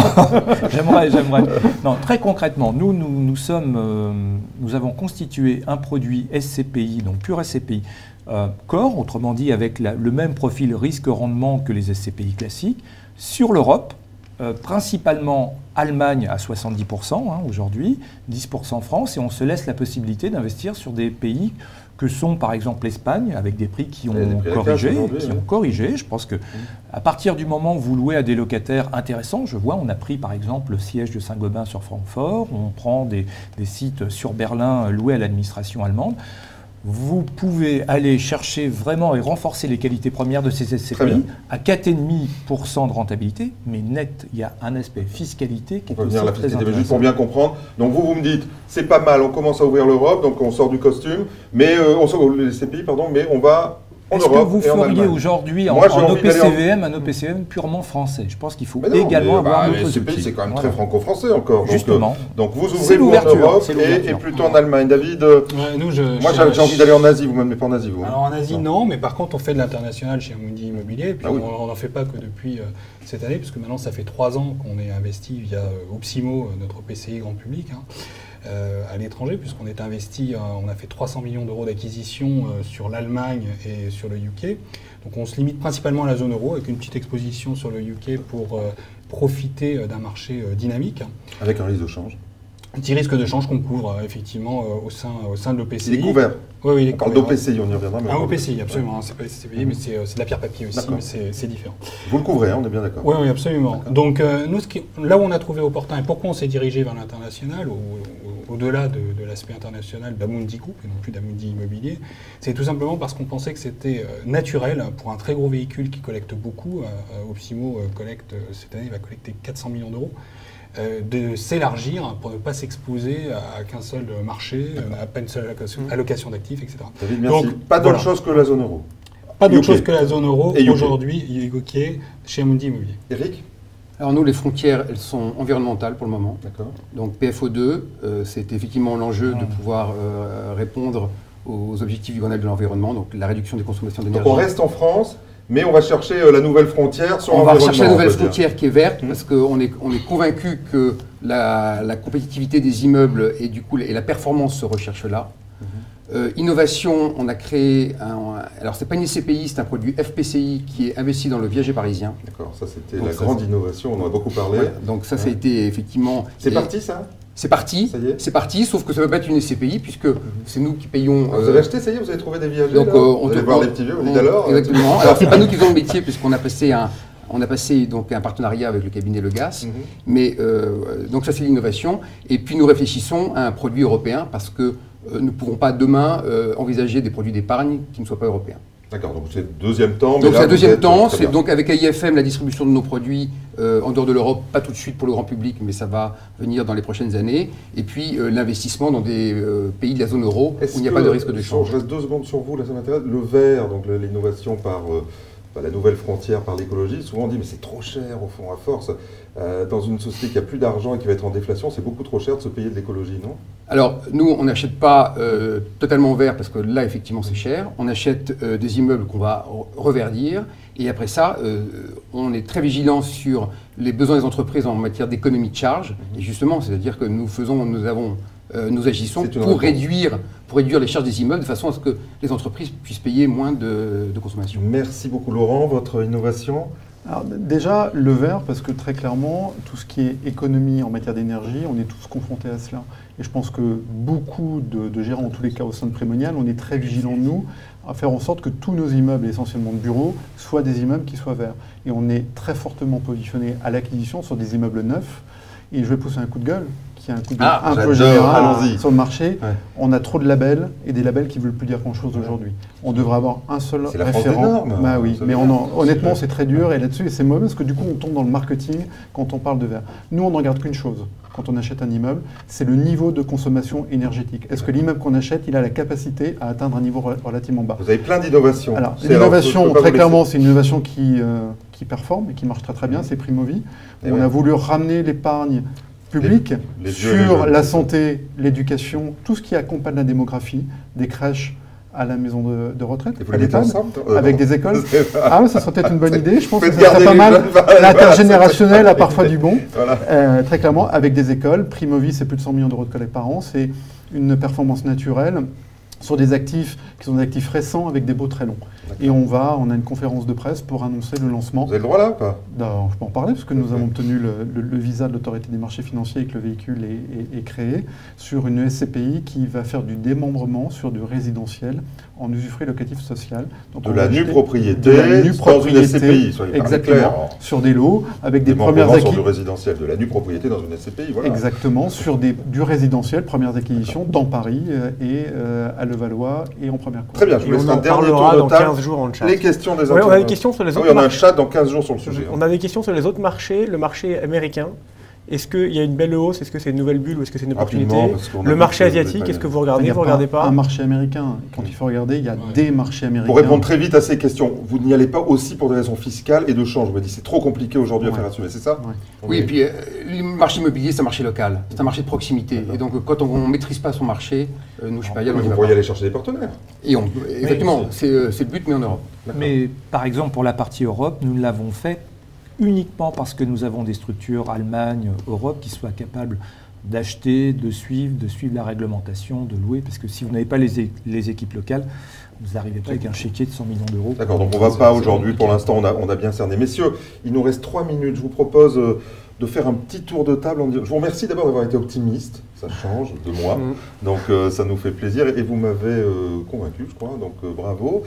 J'aimerais. Non, très concrètement, nous avons constitué un produit SCPI, donc pur SCPI, core, autrement dit avec le même profil risque-rendement que les SCPI classiques, sur l'Europe, principalement Allemagne à 70% aujourd'hui, 10% France, et on se laisse la possibilité d'investir sur des pays que sont par exemple l'Espagne, avec des prix qui ont corrigé. Je pense que à partir du moment où vous louez à des locataires intéressants, je vois, on a pris par exemple le siège de Saint-Gobain sur Francfort, on prend des sites sur Berlin loués à l'administration allemande. Vous pouvez aller chercher vraiment et renforcer les qualités premières de ces SCPI à 4,5% de rentabilité, mais net, il y a un aspect fiscalité qui est aussi très intéressant. Mais juste pour bien comprendre, donc vous me dites, c'est pas mal, on commence à ouvrir l'Europe, donc on sort du costume, mais on sort les SCPI, pardon, mais on va en Europe. Est-ce que vous feriez aujourd'hui en OPCVM un OPCVM purement français? Je pense qu'il faut également avoir notre SCPI, c'est quand même très franco-français encore. Justement. Donc vous ouvrez en Europe et plutôt en Allemagne. David, moi j'ai envie d'aller en Asie, vous ne m'amenez pas en Asie, vous? Alors en Asie, non, mais par contre on fait de l'international chez Amundi Immobilier, puis on n'en fait pas que depuis cette année, puisque maintenant ça fait 3 ans qu'on est investi via Opsimo, notre PCI grand public, à l'étranger, puisqu'on est investi, on a fait 300 millions d'euros d'acquisition sur l'Allemagne et sur le UK. Donc on se limite principalement à la zone euro, avec une petite exposition sur le UK pour profiter d'un marché dynamique. Avec un risque de change. Un petit risque de change qu'on couvre effectivement au sein de l'OPCI. Il est couvert. Oui, il est couvert. On parle d'OPCI, on y reviendra. Un OPCI, absolument. C'est pas les SCPI, mais c'est de la pierre papier aussi, mais c'est différent. Vous le couvrez, on est bien d'accord. Oui, absolument. Donc nous, là où on a trouvé opportun et pourquoi on s'est dirigé vers l'international, au-delà de l'aspect international d'Amundi Group et non plus d'Amundi Immobilier, c'est tout simplement parce qu'on pensait que c'était naturel pour un très gros véhicule qui collecte beaucoup. Opsimo cette année, il va collecter 400 millions d'euros. De s'élargir pour ne pas s'exposer à qu'un seul marché, à pas une seule allocation d'actifs, etc. David, merci. Donc, pas d'autre chose que la zone euro. Pas d'autre chose que la zone euro aujourd'hui, chez Amundi Immobilier. Eric? Alors nous, les frontières, elles sont environnementales pour le moment. D'accord. Donc PFO2, c'est effectivement l'enjeu de pouvoir répondre aux objectifs du Grenelle de l'environnement, donc la réduction des consommations d'énergie. Donc on reste en France, mais on va chercher la nouvelle frontière sur l'environnement. On va chercher la nouvelle frontière qui est verte, parce qu'on est convaincu que la compétitivité des immeubles et du coup et la performance se recherchent là. Innovation, on a créé alors c'est pas une SCPI, c'est un produit FPCI qui est investi dans le viager parisien. D'accord, ça c'était la grande innovation, on en a beaucoup parlé. Ouais, donc ça a été effectivement... C'est parti ça? C'est parti, sauf que ça ne peut pas être une SCPI puisque c'est nous qui payons... Vous avez acheté, ça y est, vous avez trouvé des viagers? Donc vous allez voir les petits vieux, vous dites alors? Exactement. Alors c'est pas nous qui faisons le métier puisqu'on a passé donc un partenariat avec le cabinet Le Gas, mais donc ça c'est l'innovation. Et puis nous réfléchissons à un produit européen parce que nous ne pourrons pas demain envisager des produits d'épargne qui ne soient pas européens. D'accord, donc c'est le deuxième temps. Donc c'est le deuxième temps, c'est donc avec AIFM la distribution de nos produits en dehors de l'Europe, pas tout de suite pour le grand public, mais ça va venir dans les prochaines années. Et puis l'investissement dans des pays de la zone euro où il n'y a pas de risque de change. Je reste 2 secondes sur vous, là ça m'intéresse. Le vert, donc l'innovation par la nouvelle frontière, par l'écologie, souvent on dit mais c'est trop cher au fond, à force. Dans une société qui a plus d'argent et qui va être en déflation, c'est beaucoup trop cher de se payer de l'écologie, non? Alors, nous, on n'achète pas totalement vert parce que là, effectivement, c'est cher. On achète des immeubles qu'on va reverdir. Et après ça, on est très vigilant sur les besoins des entreprises en matière d'économie de charge. Et justement, c'est-à-dire que nous agissons pour réduire les charges des immeubles de façon à ce que les entreprises puissent payer moins de consommation. Merci beaucoup, Laurent. Votre innovation? Alors, déjà, le vert, parce que très clairement, tout ce qui est économie en matière d'énergie, on est tous confrontés à cela. Et je pense que beaucoup de gérants, en tous les cas au sein de Primonial, on est très vigilants, nous, à faire en sorte que tous nos immeubles, essentiellement de bureaux, soient des immeubles qui soient verts. Et on est très fortement positionné à l'acquisition sur des immeubles neufs. Et je vais pousser un coup de gueule, qui est un coup de gueule un peu général sur le marché. Ouais. On a trop de labels, et des labels qui ne veulent plus dire grand-chose aujourd'hui. On devrait avoir un seul référent. C'est la France des normes. Bah oui, mais honnêtement, c'est très dur, et là-dessus, c'est mauvais, parce que du coup, on tombe dans le marketing quand on parle de verre. Nous, on ne regarde qu'une chose quand on achète un immeuble, c'est le niveau de consommation énergétique. Est-ce que l'immeuble qu'on achète, il a la capacité à atteindre un niveau relativement bas? Vous avez plein d'innovations. Alors, l'innovation, très clairement, c'est une innovation qui performe et qui marche très très bien, c'est Primovie. On a voulu ramener l'épargne publique sur la santé, l'éducation, tout ce qui accompagne la démographie, des crèches à la maison de retraite, à l'EHPAD, avec des écoles. Ah oui, ça serait peut-être une bonne idée. Je pense que ça serait pas mal. L'intergénérationnel a parfois du bon. Voilà. Très clairement, avec des écoles. Primovie, c'est plus de 100 millions d'euros de collecte par an. C'est une performance naturelle sur des actifs qui sont des actifs récents avec des baux très longs. Et on a une conférence de presse pour annoncer le lancement. Vous avez le droit là ou pas? Non, je peux en parler parce que nous avons obtenu le visa de l'autorité des marchés financiers et que le véhicule est créé sur une SCPI qui va faire du démembrement sur du résidentiel en usufruit locatif social. Donc de la nue propriété dans une SCPI, soyez exactement, sur des lots avec des premières acquisitions. Sur du résidentiel, de la nue propriété dans une SCPI, voilà. Exactement, sur du résidentiel, premières acquisitions dans Paris et à Levallois et en première cour. Très bien, je vous laisse un dernier tour de table. En chat. Les questions des on a des questions sur les autres marchés. On a un chat dans 15 jours sur le sujet. On a des questions sur les autres marchés, le marché américain. Est-ce qu'il y a une belle hausse? Est-ce que c'est une nouvelle bulle ou est-ce que c'est une opportunité? Le marché asiatique, est-ce que vous regardez? Vous ne regardez pas? Un marché américain. Quand il faut regarder, il y a des marchés américains. Pour répondre très vite à ces questions, vous n'y allez pas aussi pour des raisons fiscales et de change. Vous me dites c'est trop compliqué aujourd'hui à faire assumer, c'est ça? Oui, et puis le marché immobilier, c'est un marché local, c'est un marché de proximité. Et donc quand on ne maîtrise pas son marché, nous, je ne sais pas, vous pourriez aller chercher des partenaires. Et effectivement, c'est le but, mais en Europe. Mais par exemple, pour la partie Europe, nous l'avons fait uniquement parce que nous avons des structures Allemagne, Europe qui soient capables d'acheter, de suivre la réglementation, de louer, parce que si vous n'avez pas les équipes locales, vous n'arrivez pas avec un chéquier de 100 millions d'euros. D'accord, donc on ne va pas aujourd'hui, pour l'instant on a bien cerné. Messieurs, il nous reste 3 minutes, je vous propose de faire un petit tour de table. Je vous remercie d'abord d'avoir été optimiste, ça change de moi, donc ça nous fait plaisir et vous m'avez convaincu, je crois, donc bravo.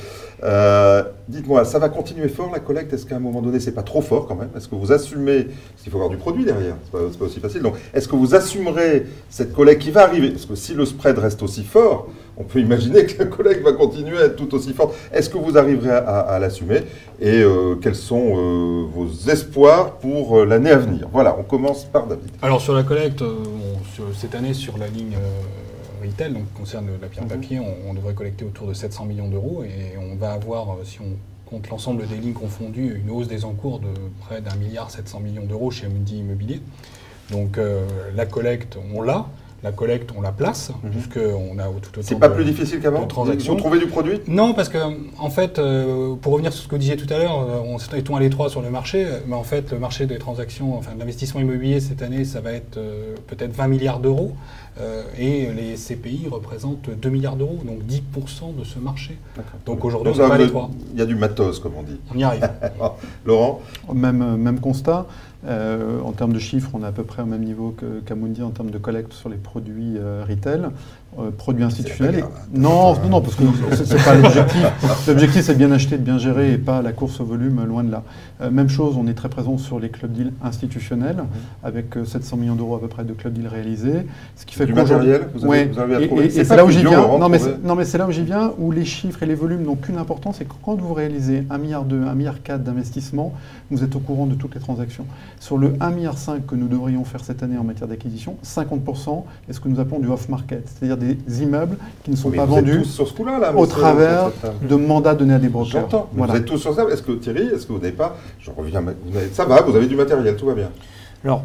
Dites-moi, ça va continuer fort la collecte? Est-ce qu'à un moment donné, c'est pas trop fort quand même? Est-ce que vous assumez, parce qu'il faut avoir du produit derrière, c'est pas aussi facile, donc est-ce que vous assumerez cette collecte qui va arriver? Parce que si le spread reste aussi fort, on peut imaginer que la collecte va continuer à être tout aussi forte. Est-ce que vous arriverez à l'assumer? Et quels sont vos espoirs pour l'année à venir? Voilà, on commence par David. Alors sur la collecte, cette année sur la ligne retail, donc qui concerne la pierre papier, on devrait collecter autour de 700 millions d'euros et on va avoir, si on compte l'ensemble des lignes confondues, une hausse des encours de près d'1,7 milliard d'euros chez Amundi Immobilier. Donc la collecte, on l'a. La collecte, on la place, puisqu'on a tout autant. C'est pas plus difficile qu'avant? Vous trouvez du produit? Non, parce que, en fait, pour revenir sur ce que vous disiez tout à l'heure, on est à l'étroit sur le marché, mais en fait, le marché des transactions, enfin, de l'investissement immobilier cette année, ça va être peut-être 20 milliards d'euros, et les CPI représentent 2 milliards d'euros, donc 10% de ce marché. Donc aujourd'hui, on n'est pas à l'étroit. Il y a du matos, comme on dit. On y arrive. Laurent? Même constat. En termes de chiffres, on est à peu près au même niveau qu'Amundi en termes de collecte sur les produits retail, produits institutionnels. Non, parce que c'est pas l'objectif. L'objectif, c'est de bien acheter, de bien gérer et pas la course au volume, loin de là. Même chose, on est très présent sur les club deals institutionnels, avec 700 millions d'euros à peu près de club deals réalisés. Ce qui fait du matériel, vous avez à trouver. Et c'est là où j'y viens. Non, mais c'est là où j'y viens, où les chiffres et les volumes n'ont qu'une importance, c'est que quand vous réalisez 1,2 milliard, 1,4 milliard d'investissement, vous êtes au courant de toutes les transactions. Sur le 1,5 milliard que nous devrions faire cette année en matière d'acquisition, 50% est ce que nous appelons du off-market, c'est-à-dire des immeubles qui ne sont pas vendus sur ce coup-là, là, au travers de mandats donnés à des brokers. J'entends. Voilà. Vous êtes tous sur ça. Est-ce que Thierry, est-ce que vous n'avez pas... Je reviens. Ça va, vous avez du matériel, tout va bien. Alors,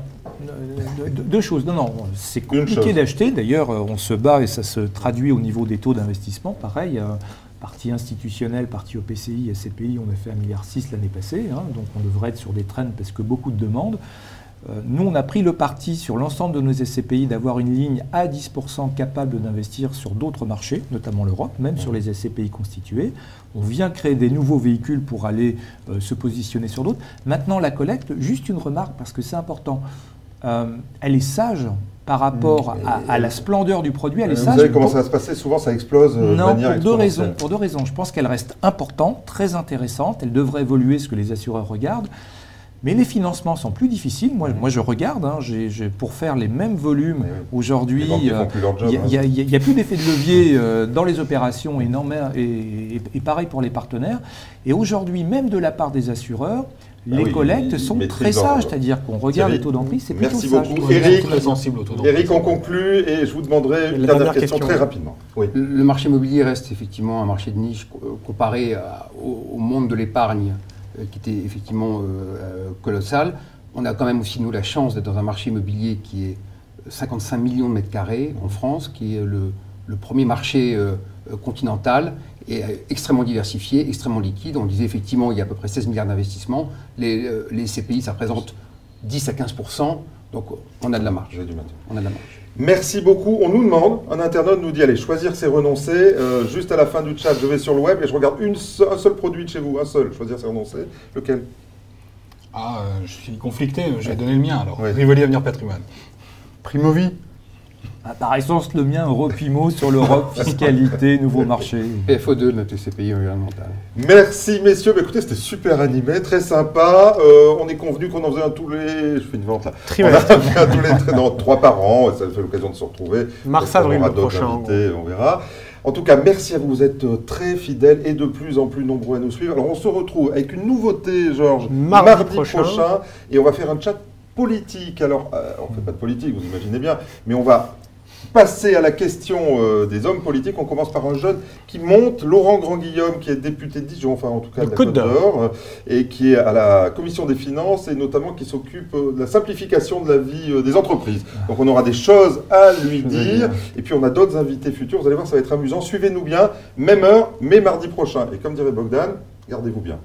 deux choses. Non, c'est compliqué d'acheter. D'ailleurs, on se bat et ça se traduit au niveau des taux d'investissement. Pareil, partie institutionnelle, partie OPCI, SCPI, on a fait 1,6 milliard l'année passée. Donc on devrait être sur des trends parce que beaucoup de demandes. Nous, on a pris le parti sur l'ensemble de nos SCPI d'avoir une ligne à 10% capable d'investir sur d'autres marchés, notamment l'Europe, même sur les SCPI constitués. On vient créer des nouveaux véhicules pour aller se positionner sur d'autres. Maintenant, la collecte, juste une remarque parce que c'est important, elle est sage par rapport à la splendeur du produit. Elle est sage. Vous savez comment ça va se passer? Souvent, ça explose de manière exponentielle. Pour deux raisons. Je pense qu'elle reste importante, très intéressante. Elle devrait évoluer ce que les assureurs regardent. Mais les financements sont plus difficiles. Moi je regarde, pour faire les mêmes volumes aujourd'hui, il n'y a plus d'effet de levier dans les opérations et pareil pour les partenaires. Et aujourd'hui, même de la part des assureurs, les collectes sont très sages, c'est-à-dire qu'on regarde les taux d'emprise, c'est plutôt sage. Merci beaucoup. Eric, on conclut et je vous demanderai une dernière question très rapidement. Oui. Le marché immobilier reste effectivement un marché de niche comparé au monde de l'épargne, qui était effectivement colossal. On a quand même aussi, nous, la chance d'être dans un marché immobilier qui est 55 millions de mètres carrés en France, qui est le premier marché continental, et extrêmement diversifié, extrêmement liquide. On disait effectivement il y a à peu près 16 milliards d'investissements. Les CPI, ça représente 10 à 15%, donc on a de la marge. On a de la marge. Merci beaucoup. On nous demande, un internaute nous dit, allez, choisir c'est renoncer. Juste à la fin du chat, je vais sur le web et je regarde un seul produit de chez vous, un seul. Choisir c'est renoncer. Lequel? Je suis conflicté, je vais donner le mien alors. Rivoli Avenir Patrimoine. Primovi. Par essence, le mien, Europimo sur l'Europe, fiscalité, nouveau marché. PFO2, notre TCPI environnemental. Merci messieurs, écoutez, c'était super animé, très sympa. On est convenu qu'on en faisait un tous les... Je fais une vente là. On 3 par an, ça fait l'occasion de se retrouver. Mars-avril le prochain. On verra. En tout cas, merci à vous, vous êtes très fidèles et de plus en plus nombreux à nous suivre. Alors on se retrouve avec une nouveauté, Georges, mardi prochain. Et on va faire un chat politique. Alors, on ne fait pas de politique, vous imaginez bien, mais on va passer à la question des hommes politiques. On commence par un jeune qui monte, Laurent Grand-Guillaume, qui est député de Dijon, enfin en tout cas de la Côte d'Or, et qui est à la Commission des Finances et notamment qui s'occupe de la simplification de la vie des entreprises. Donc on aura des choses à lui dire. Et puis on a d'autres invités futurs. Vous allez voir, ça va être amusant. Suivez-nous bien, même heure, mais mardi prochain. Et comme dirait Bogdan, gardez-vous bien.